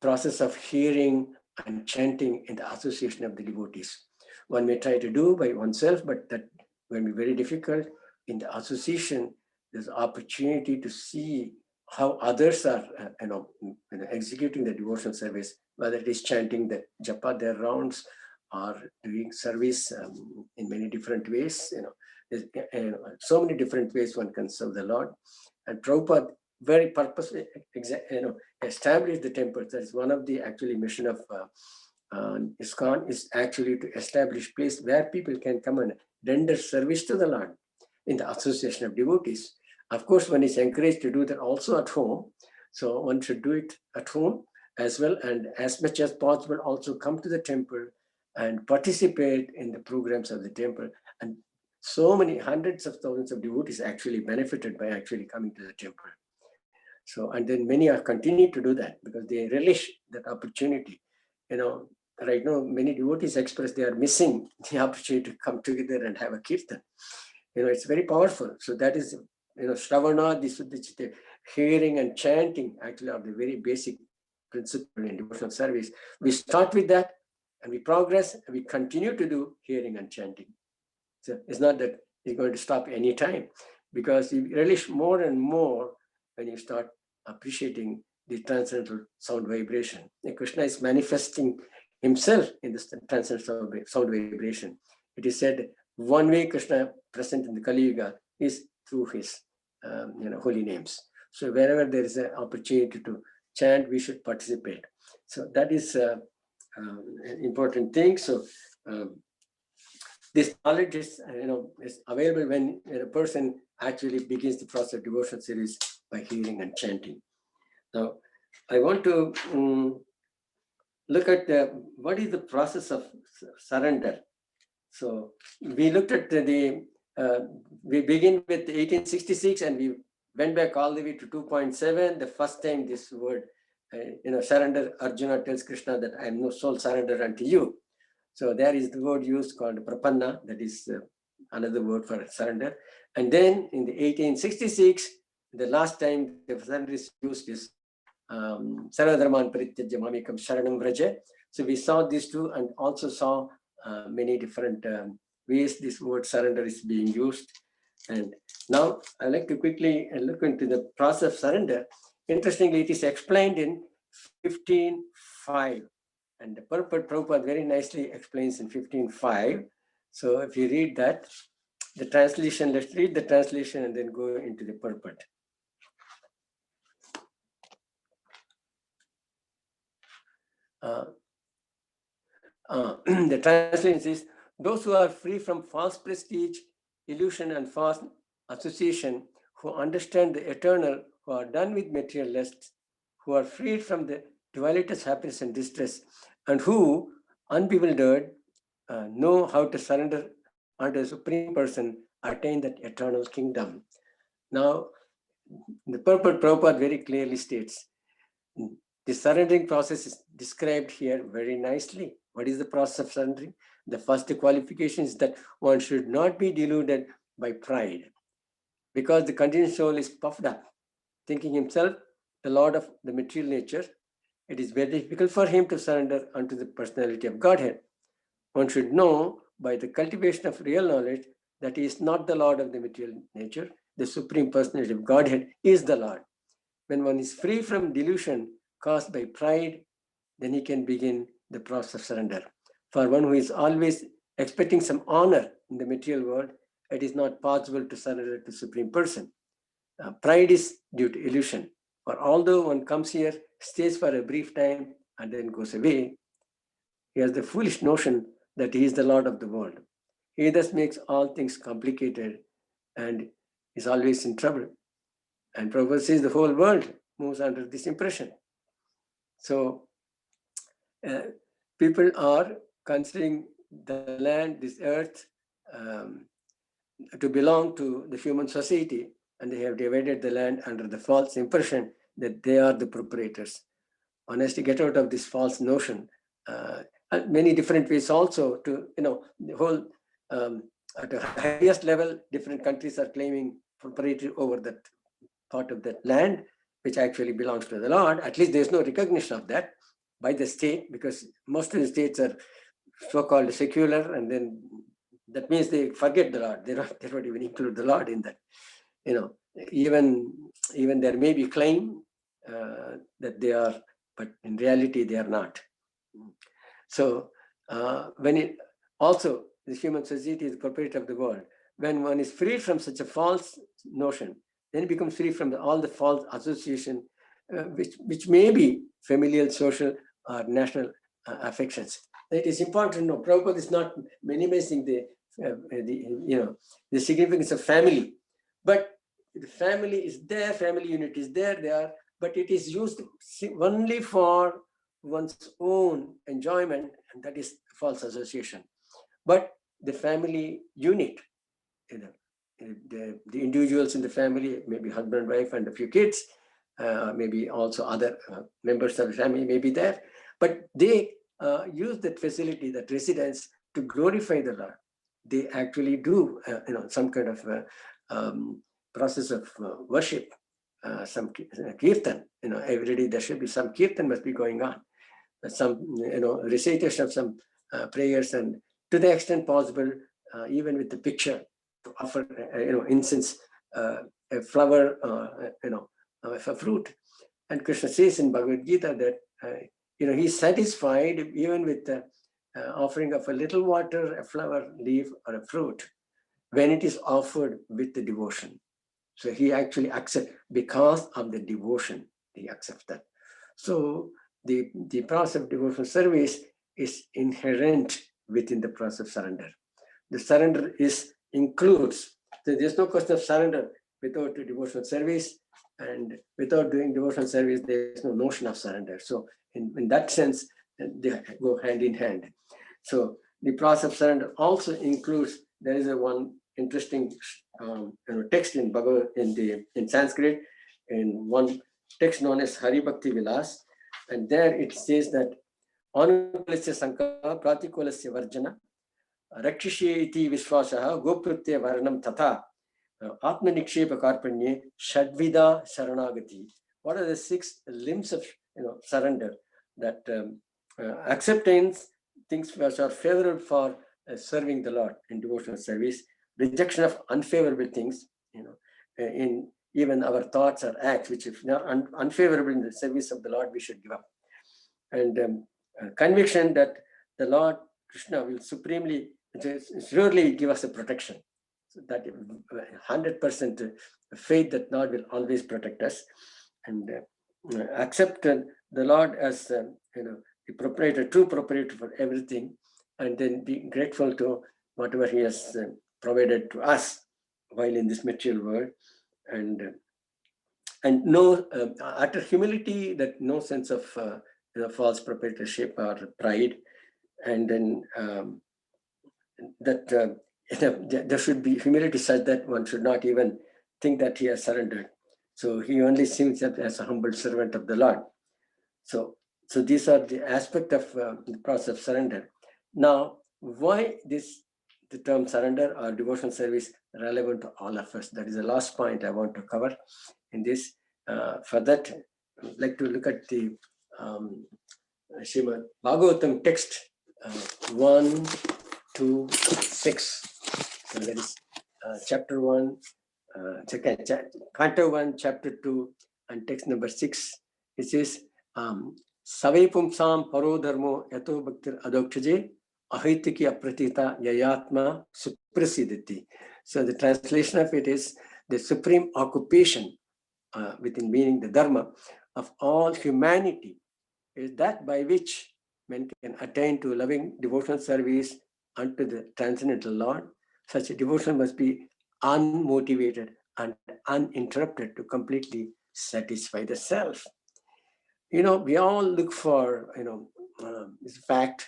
process of hearing and chanting in the association of the devotees. One may try to do by oneself, but that will be very difficult. In the association, there's opportunity to see how others are, executing the devotional service, whether it is chanting the japa, their rounds, or doing service in many different ways. So many different ways one can serve the Lord. And Prabhupada very purposely, established the temples. That is one of the actually mission of ISKCON, is actually to establish place where people can come and render service to the Lord in the association of devotees. Of course, one is encouraged to do that also at home. So one should do it at home as well, and as much as possible also come to the temple and participate in the programs of the temple. And so many hundreds of thousands of devotees actually benefited by actually coming to the temple. So, and then many are continuing to do that because they relish that opportunity. Right now, many devotees express they are missing the opportunity to come together and have a kirtan. It's very powerful. So that is, Shravana, the hearing and chanting actually are the very basic principle in devotional service. We start with that and we progress and we continue to do hearing and chanting. So it's not that it's going to stop any time, because you relish more and more when you start appreciating the transcendental sound vibration. And Krishna is manifesting himself in this transcendental sound vibration. It is said one way Krishna present in the Kali Yuga is through his holy names. So wherever there is an opportunity to chant, we should participate. So that is an important thing. So this knowledge is available when a person actually begins the process of devotional service by hearing and chanting. Now, I want to look at what is the process of surrender. So we looked at we begin with 1866 and we went back all the way to 2.7. The first time this word, surrender, Arjuna tells Krishna that I am no soul surrender unto you. So there is the word used called prapanna, that is another word for surrender. And then in the 1866, the last time the surrender is used is Sarvadharman Parityajya Mamekam Sharanam Vraja. So we saw these two and also saw many different ways this word surrender is being used. And now I'd like to quickly look into the process of surrender. Interestingly, it is explained in 15.5. And the purport Prabhupada very nicely explains in 15.5. So if you read that, the translation, let's read the translation and then go into the purport. The translation is, those who are free from false prestige, illusion, and false association, who understand the eternal, who are done with material lusts, who are freed from the dualities, happiness, and distress, and who, unbewildered, know how to surrender unto the Supreme Person, attain that eternal kingdom. Now, the purport Prabhupada very clearly states, the surrendering process is described here very nicely. What is the process of surrendering? The first qualification is that one should not be deluded by pride, because the contingent soul is puffed up, thinking himself the Lord of the material nature. It is very difficult for him to surrender unto the personality of Godhead. One should know by the cultivation of real knowledge that he is not the Lord of the material nature. The Supreme Personality of Godhead is the Lord. When one is free from delusion caused by pride, then he can begin the process of surrender. For one who is always expecting some honor in the material world, it is not possible to surrender to Supreme Person. Pride is due to illusion. For although one comes here, stays for a brief time, and then goes away, he has the foolish notion that he is the Lord of the world. He thus makes all things complicated and is always in trouble. And Prabhupada says the whole world moves under this impression. So people are considering the land, this earth, to belong to the human society, and they have divided the land under the false impression that they are the proprietors. One has to get out of this false notion. Many different ways also to, the whole, at the highest level, different countries are claiming proprietary over that part of that land, which actually belongs to the Lord. At least there's no recognition of that by the state, because most of the states are so-called secular, and then that means they forget the Lord. They don't even include the Lord in that, even there may be claim that they are, but in reality they are not. So when it also, the human society is the proprietor of the world. When one is freed from such a false notion, then it becomes free from all the false association, which may be familial, social, or national affections. It is important to know. Prabhupada is not minimizing the significance of family, but the family is there, family unit is there, but it is used only for one's own enjoyment, and that is false association. But the family unit, the individuals in the family, maybe husband, wife, and a few kids, maybe also other members of the family may be there, but they use that facility, that residence, to glorify the Lord. They actually do, some kind of process of worship, some kirtan. Every day there should be some kirtan must be going on, some recitation of some prayers, and to the extent possible, even with the picture, to offer incense, a flower, a fruit. And Krishna says in Bhagavad Gita that he's satisfied even with the offering of a little water, a flower, leaf, or a fruit, when it is offered with the devotion. So he actually accepts, because of the devotion, he accepts that. So the process of devotional service is inherent within the process of surrender. The surrender includes, so there's no question of surrender without devotional service, and without doing devotional service, there's no notion of surrender. So in that sense, they go hand in hand. So the process of surrender also includes, there is one interesting text in Bhagavad, in Sanskrit, in one text known as Hari Bhakti Vilas, and there it says that Anukulasya Sankalpa Pratikulasya Varjana Rakshishye iti Vishwasaha Gopritya Varnam Tata Atma Nikshepa Karpanye Shadvida Saranagati. What are the 6 limbs of surrender? That acceptance, things which are favorable for serving the Lord in devotional service, rejection of unfavorable things, in even our thoughts or acts, which if not unfavorable in the service of the Lord, we should give up. And conviction that the Lord Krishna will supremely, surely give us a protection. So that 100% faith that Lord will always protect us, and accept the Lord as the proprietor, true proprietor for everything, and then be grateful to whatever He has provided to us while in this material world, and no utter humility, that no sense of false proprietorship or pride, and then that there should be humility such that one should not even think that he has surrendered. So he only sees himself as a humble servant of the Lord. So these are the aspect of the process of surrender. Now, why the term surrender or devotional service relevant to all of us? That is the last point I want to cover in this. For that, I'd like to look at the Srimad Bhagavatam text 1 to 6. So that is chapter 1, canto 1, chapter 2, and text number 6. It says, Savepum sam paro dharmo yato bhaktir adokshaje ahitiki apratita yayatma suprasidati. So the translation of it is the supreme occupation, within meaning the dharma of all humanity, is that by which men can attain to loving devotional service unto the transcendental Lord. Such a devotion must be unmotivated and uninterrupted to completely satisfy the self. We all look for, this fact,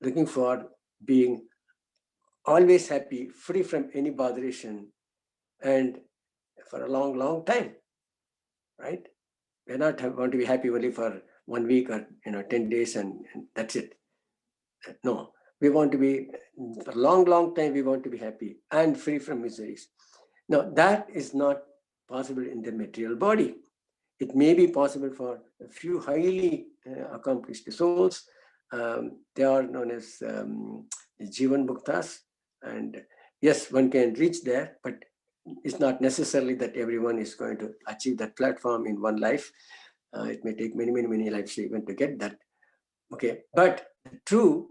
looking for being always happy, free from any botheration, and for a long, long time, right? We're not want to be happy only for 1 week or 10 days and that's it. No, we want to be, for a long, long time, we want to be happy and free from miseries. Now, that is not possible in the material body. It may be possible for a few highly accomplished souls. They are known as Jivan Bhuktas. And yes, one can reach there, but it's not necessarily that everyone is going to achieve that platform in one life. It may take many, many, many lives even to get that. Okay, but the true,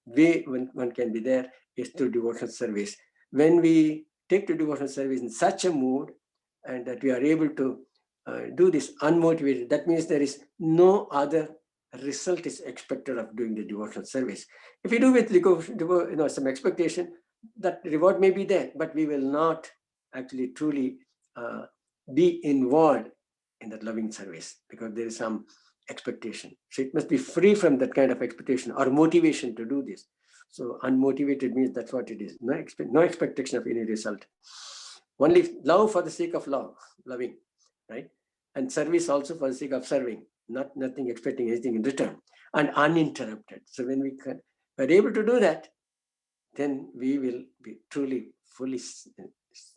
way when one can be there is through devotional service. When we take to devotional service in such a mood, and that we are able to do this unmotivated, that means there is no other result is expected of doing the devotional service. If we do with some expectation, that reward may be there, but we will not actually truly be involved in that loving service, because there is some expectation. So it must be free from that kind of expectation or motivation to do this. So unmotivated means that's what it is. No expectation of any result. Only love for the sake of loving, right? And service also for the sake of serving, nothing expecting anything in return, and uninterrupted. So when we are able to do that, then we will be truly, fully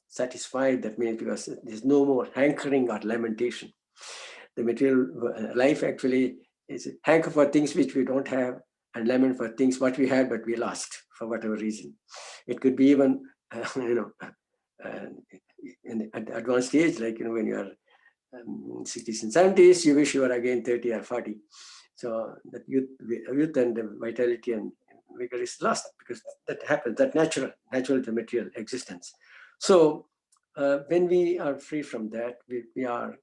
satisfied. That means because there's no more hankering or lamentation. The material life actually is a hanker for things which we don't have, and lament for things what we had but we lost for whatever reason. It could be even, in the advanced stage, like when you are 60s and 70s, you wish you were again 30 or 40. So that youth and the vitality and vigor is lost, because that happens, that natural to material existence. So when we are free from that, we are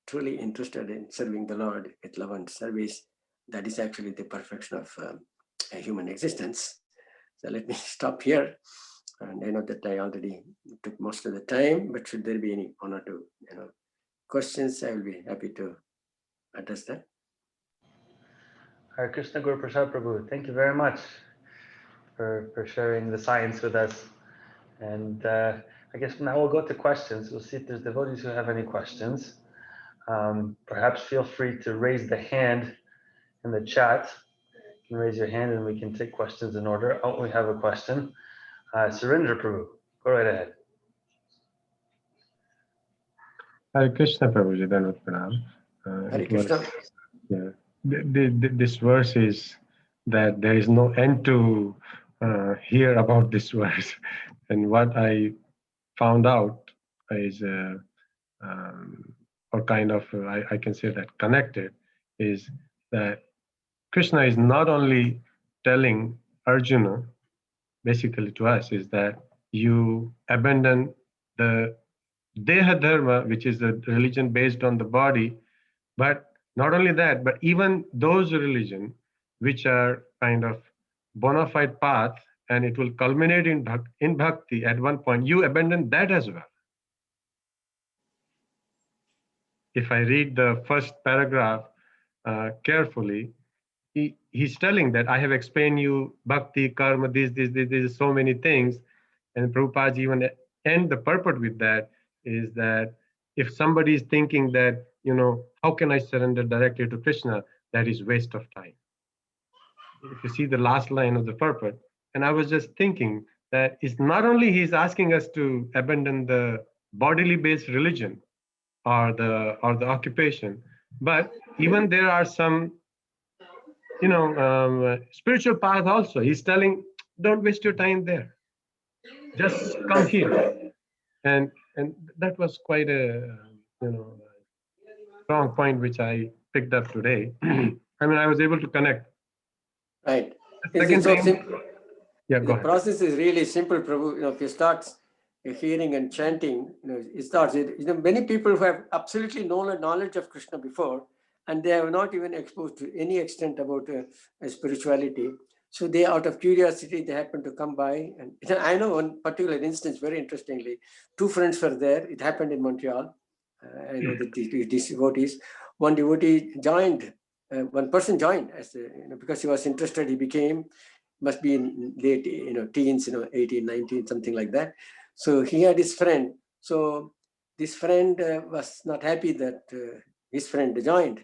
truly interested in serving the Lord with love and service. That is actually the perfection of a human existence. So let me stop here. And I know that I already took most of the time, but should there be any one or two questions, I will be happy to address that. Hare Krishna Guruprasad Prabhu, thank you very much for sharing the science with us. And I guess now we'll go to questions. We'll see if there's devotees who have any questions. Perhaps feel free to raise the hand in the chat. You can raise your hand and we can take questions in order. Oh, we have a question. Surendra Prabhu, go right ahead. Hare Krishna Prabhuji, Dandavat Pranam. Hare Krishna. This verse is that there is no end to hear about this verse. And what I found out is, or kind of, I can say that connected, is that Krishna is not only telling Arjuna, basically to us, is that you abandon the Deha Dharma, which is a religion based on the body, but not only that, but even those religions which are kind of bona fide path, and it will culminate in bhakti at one point, you abandon that as well. If I read the first paragraph carefully, he's telling that I have explained you bhakti, karma, this, so many things. And Prabhupada even end the purport with that is that if somebody is thinking that, how can I surrender directly to Krishna, that is waste of time. If you see the last line of the purport, and I was just thinking that it's not only he's asking us to abandon the bodily based religion or the occupation, but even there are some spiritual path also. He's telling, don't waste your time there, just come here. And that was quite a strong point which I picked up today. I mean, I was able to connect. Right. Second So thing, simple. yeah, The go ahead. process is really simple, Prabhu. If you start hearing and chanting, it starts. Many people who have absolutely no knowledge of Krishna before, and they have not even exposed to any extent about spirituality. So they, out of curiosity, they happen to come by. And I know one particular instance, very interestingly, two friends were there. It happened in Montreal. I know that these devotees. One devotee joined. One person joined as because he was interested. He became, must be in late teens, 18, 19, something like that. So he had his friend. So this friend was not happy that his friend joined.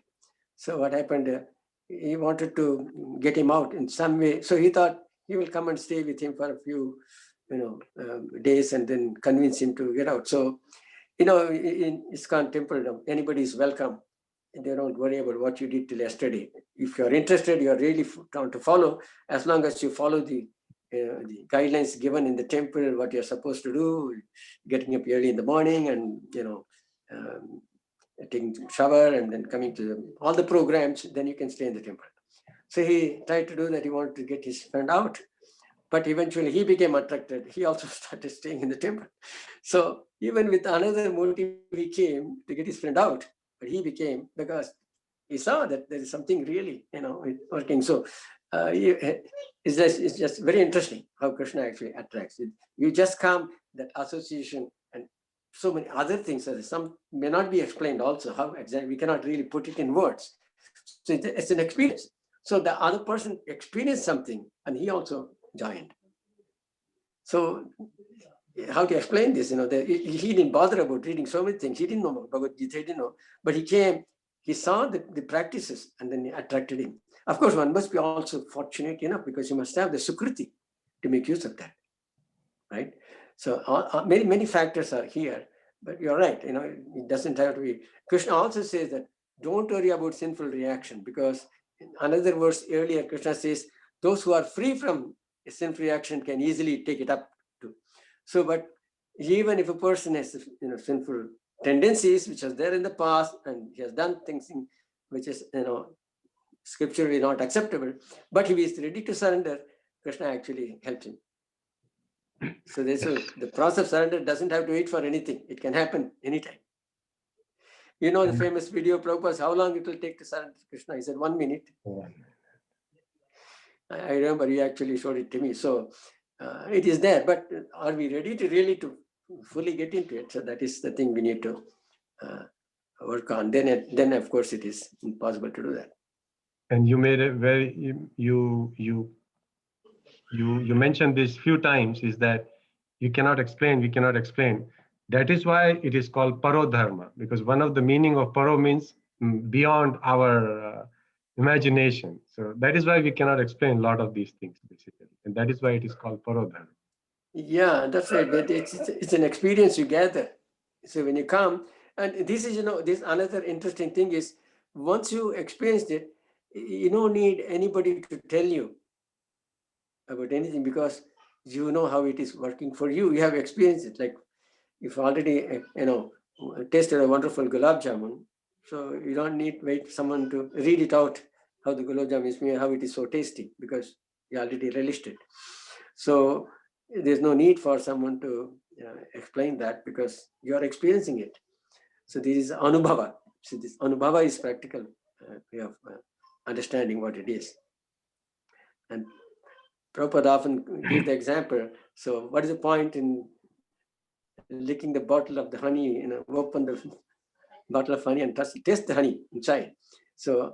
So what happened? He wanted to get him out in some way. So he thought he will come and stay with him for a few days and then convince him to get out. So in ISKCON temple, anybody is welcome. They don't worry about what you did till yesterday. If you're interested, you're really trying to follow, as long as you follow the the guidelines given in the temple, what you're supposed to do, getting up early in the morning and, taking a shower and then coming to all the programs, then you can stay in the temple. So he tried to do that. He wanted to get his friend out, but eventually he became attracted. He also started staying in the temple. So even with another motive, he came to get his friend out, but he became, because he saw that there is something really, working. So it's just very interesting how Krishna actually attracts it. You just come, that association, and so many other things. Some may not be explained also, how exactly, we cannot really put it in words. So it's an experience. So the other person experienced something and he also joined. So how to explain this? He didn't bother about reading so many things. He didn't know about Bhagavad Gita, he didn't know. But he came, he saw the practices and then it attracted him. Of course, one must be also fortunate enough because you must have the sukriti to make use of that, right? So many factors are here, but you're right, it doesn't have to be. Krishna also says that don't worry about sinful reaction, because in another verse earlier, Krishna says, those who are free from a sinful reaction can easily take it up too. So, but even if a person has, sinful tendencies, which was there in the past, and he has done things which is, scripturally not acceptable, but if he is ready to surrender, Krishna actually helps him. So the process of surrender doesn't have to wait for anything. It can happen anytime. The famous video, Prabhupada, how long it will take to surrender to Krishna? He said 1 minute. I remember he actually showed it to me. So it is there, but are we ready to really fully get into it? So that is the thing we need to work on. Then of course it is impossible to do that. And you made a very, you mentioned this few times, is that we cannot explain. That is why it is called parodharma, because one of the meaning of paro means beyond our imagination. So that is why we cannot explain a lot of these things, basically. And that is why it is called parodharma. Yeah, that's right. But it's an experience you gather. So when you come, and this is, this another interesting thing is, once you experienced it, you don't need anybody to tell you about anything, because you know how it is working for you. You have experienced it. Like you've already, tasted a wonderful gulab jamun. So you don't need wait for someone to read it out, how the gulab jamun is made, how it is so tasty, because you already relished it. So there's no need for someone to explain that, because you are experiencing it. So this is anubhava. So this anubhava is practical way of understanding what it is. And Prabhupada often gives the example. So what is the point in licking the bottle of the honey, open the bottle of honey and taste the honey inside? So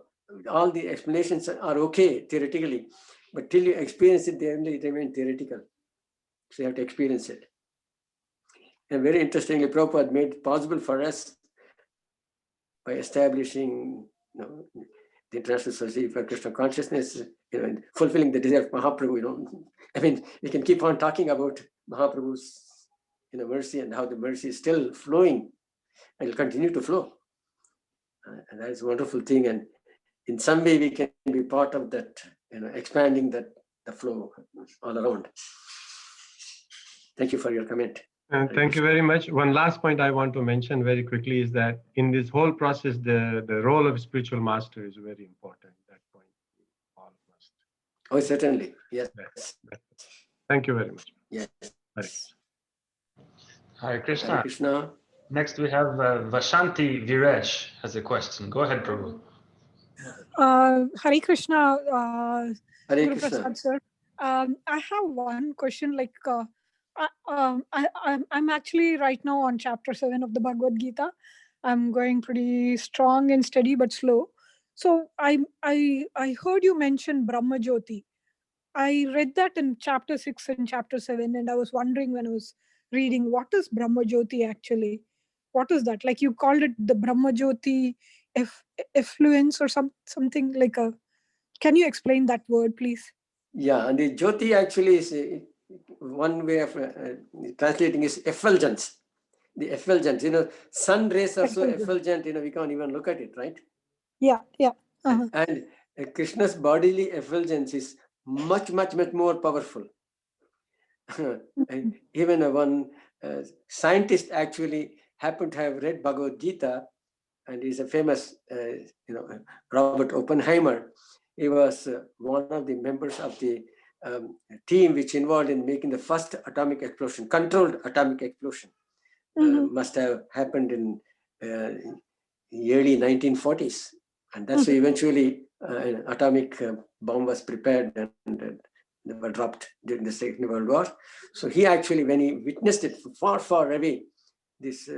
all the explanations are okay theoretically, but till you experience it, they only remain theoretical. So you have to experience it. And very interestingly, Prabhupada made it possible for us by establishing the International Society for Krishna Consciousness, and fulfilling the desire of Mahaprabhu. I mean, we can keep on talking about Mahaprabhu's mercy and how the mercy is still flowing and will continue to flow. And that is a wonderful thing. And in some way, we can be part of that, expanding the flow all around. Thank you for your comment. And thank you very much. One last point I want to mention very quickly is that in this whole process, the role of spiritual master is very important. That point, all must. Oh, certainly. Yes. Thank you very much. Yes. Hare Krishna. Hare Krishna. Next we have Vashanti Viresh has a question. Go ahead, Prabhu. Hare Krishna, Hare Guru Krishna. Prasad sir. I have one question. Like, I'm actually right now on chapter 7 of the Bhagavad Gita. I'm going pretty strong and steady but slow. So I heard you mention Brahma Jyoti. I read that in chapter 6 and chapter 7, and I was wondering when I was reading, what is Brahma Jyoti actually? What is that? Like you called it the Brahma Jyoti effluence or something like a. Can you explain that word, please? Yeah, and the Jyoti actually is one way of translating is effulgence. The effulgence, sun rays are so effulgent, we can't even look at it, right? Yeah. Uh-huh. And Krishna's bodily effulgence is much, much, much more powerful. And even one scientist actually happened to have read Bhagavad Gita, and he's a famous, Robert Oppenheimer. He was one of the members of the team which involved in making the first atomic explosion, controlled atomic explosion. Must have happened in the early 1940s. And that's why eventually an atomic bomb was prepared and they were dropped during the Second World War. So he actually, when he witnessed it far, far away, this,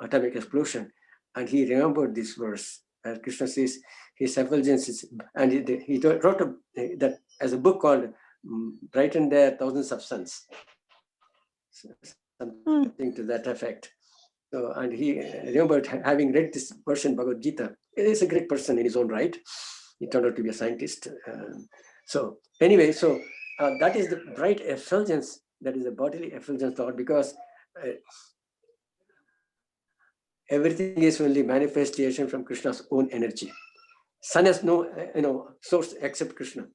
atomic explosion, and he remembered this verse. Krishna says his effulgence is, and he wrote that as a book called Bright and There, Thousands of Suns. Something to that effect. So, and he remembered having read this version, Bhagavad Gita. He is a great person in his own right. He turned out to be a scientist. So anyway, so that is the bright effulgence, that is the bodily effulgence thought, because everything is only manifestation from Krishna's own energy. Sun has no source except Krishna.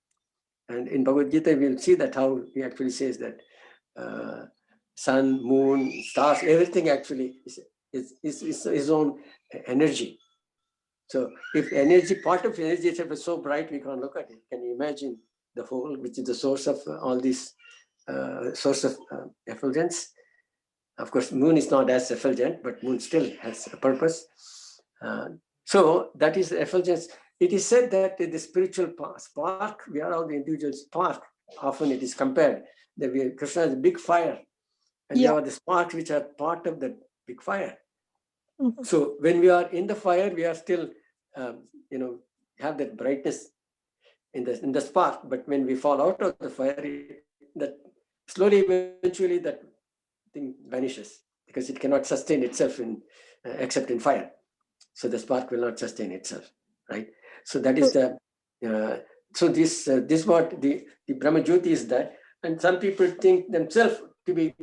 And in Bhagavad Gita, we'll see that how he actually says that sun, moon, stars, everything actually is his own energy. So if energy, part of energy itself is so bright, we can't look at it. Can you imagine the whole, which is the source of all this source of effulgence? Of course, moon is not as effulgent, but moon still has a purpose. So that is the effulgence. It is said that the spiritual spark, we are all the individual spark. Often it is compared that Krishna is a big fire, and there are the sparks which are part of the big fire. So when we are in the fire, we are still, have that brightness in the spark. But when we fall out of the fire, that slowly, eventually, that thing vanishes because it cannot sustain itself except in fire. So the spark will not sustain itself, right? So that is the. So this what the Brahma Jyoti is that, and some people think themselves to be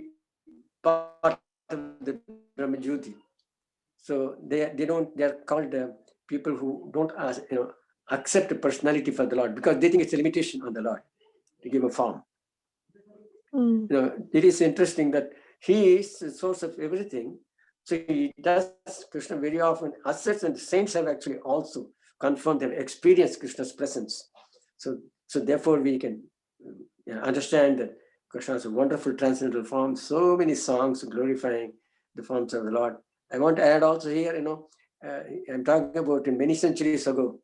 part of the Brahma Jyoti. So they are called people who don't accept a personality for the Lord because they think it's a limitation on the Lord to give a form. It is interesting that he is the source of everything. So he does, Krishna very often asserts, and the saints have actually also confirmed and experienced Krishna's presence. So therefore we can understand that Krishna has a wonderful transcendental form, so many songs glorifying the forms of the Lord. I want to add also here, I'm talking about in many centuries ago,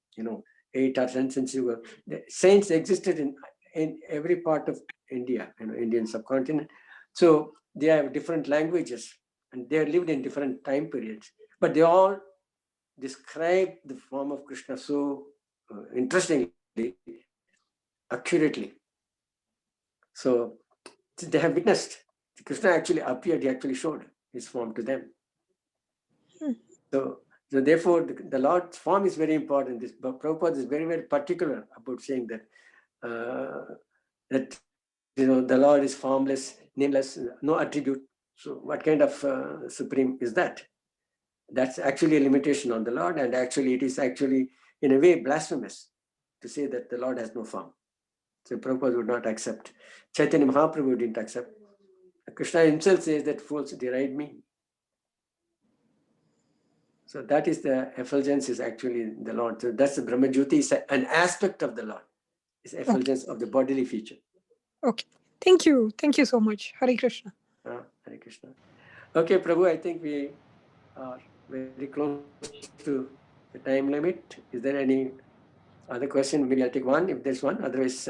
8 or 10 centuries ago, the saints existed in every part of India, Indian subcontinent. So they have different languages and they lived in different time periods, but they all describe the form of Krishna so interestingly, accurately. So they have witnessed Krishna actually appeared, he actually showed his form to them. So therefore, the Lord's form is very important. This Prabhupada is very, very particular about saying that the Lord is formless, nameless, no attribute. So what kind of supreme is that? That's actually a limitation on the Lord, and actually it is actually in a way blasphemous to say that the Lord has no form. So Prabhupada would not accept. Chaitanya Mahaprabhu didn't accept. Krishna himself says that fools deride me. So that is the effulgence is actually the Lord. So that's the Brahma Jyoti is an aspect of the Lord. It's effulgence of the bodily feature. Okay. Thank you. Thank you so much. Hare Krishna. Hare Krishna. Okay, Prabhu, I think we are very close to the time limit. Is there any other question? Maybe I'll take one if there's one. Otherwise,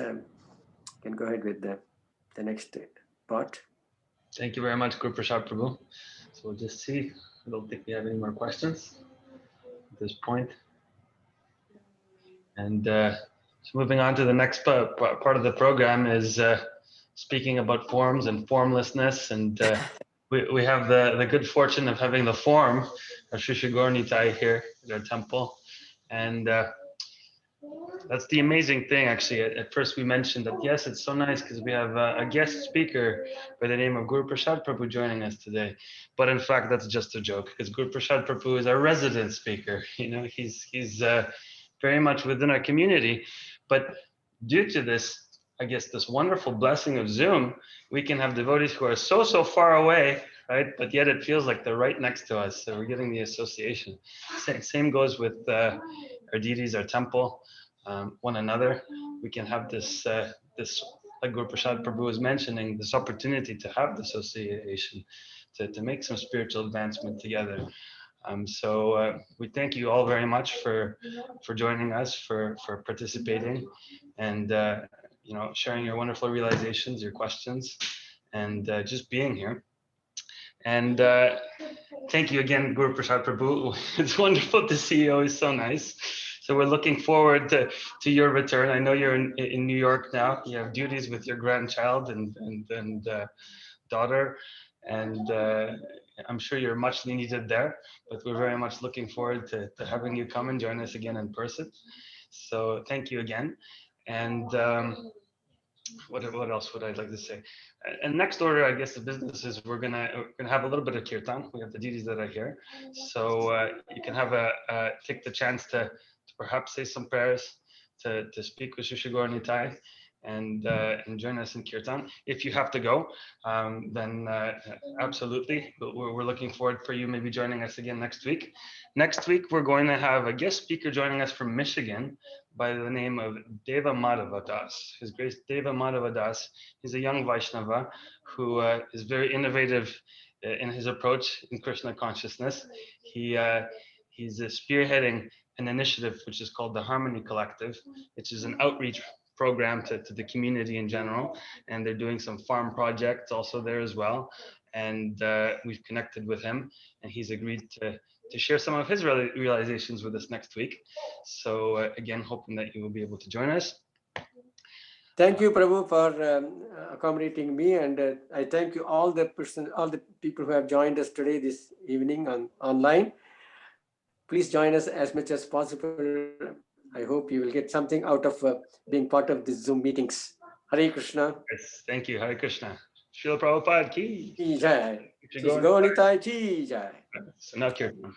can go ahead with the next part. Thank you very much, Guruprasad Prabhu. So we'll just see. I don't think we have any more questions at this point. And so moving on to the next part of the program is speaking about forms and formlessness. And we have the good fortune of having the form of Sri Sri Gaur Nitai here at our temple. And that's the amazing thing, actually. At first we mentioned that, yes, it's so nice because we have a guest speaker by the name of Guruprasad Prabhu joining us today. But in fact, that's just a joke because Guruprasad Prabhu is our resident speaker. He's very much within our community. But due to this, I guess, this wonderful blessing of Zoom, we can have devotees who are so far away, right? But yet it feels like they're right next to us. So we're getting the association. Same goes with our deities, our temple, one another. We can have this, like Guruprasad Prabhu was mentioning, this opportunity to have the association, to make some spiritual advancement together. So we thank you all very much for joining us, for participating, and sharing your wonderful realizations, your questions, and just being here. And thank you again, Guruprasad Prabhu. It's wonderful to see you. Always so nice. So we're looking forward to your return. I know you're in New York now. You have duties with your grandchild and daughter, and I'm sure you're much needed there. But we're very much looking forward to having you come and join us again in person. So thank you again. And what else would I like to say? And next order, I guess the business is we're gonna have a little bit of kirtan. We have the deities that are here, so you can have take the chance to perhaps say some prayers, to speak with Shishigor Nitai, and join us in kirtan. If you have to go, then absolutely. But we're looking forward for you maybe joining us again next week. Next week we're going to have a guest speaker joining us from Michigan by the name of Deva Madhava Das. His Grace Deva Madhava Das. He's a young Vaishnava who is very innovative in his approach in Krishna consciousness. He's spearheading an initiative which is called the Harmony Collective, which is an outreach program to the community in general, and they're doing some farm projects also there as well. And we've connected with him, and he's agreed to share some of his realizations with us next week. So again, hoping that you will be able to join us. Thank you, Prabhu, for accommodating me, and I thank you all the people who have joined us today this evening online. Please join us as much as possible. I hope you will get something out of being part of these Zoom meetings. Hare Krishna. Yes, thank you. Hare Krishna. Srila Prabhupada ki Jai. Jai. Shri Gaur Nitai ki jai. So now kirtan.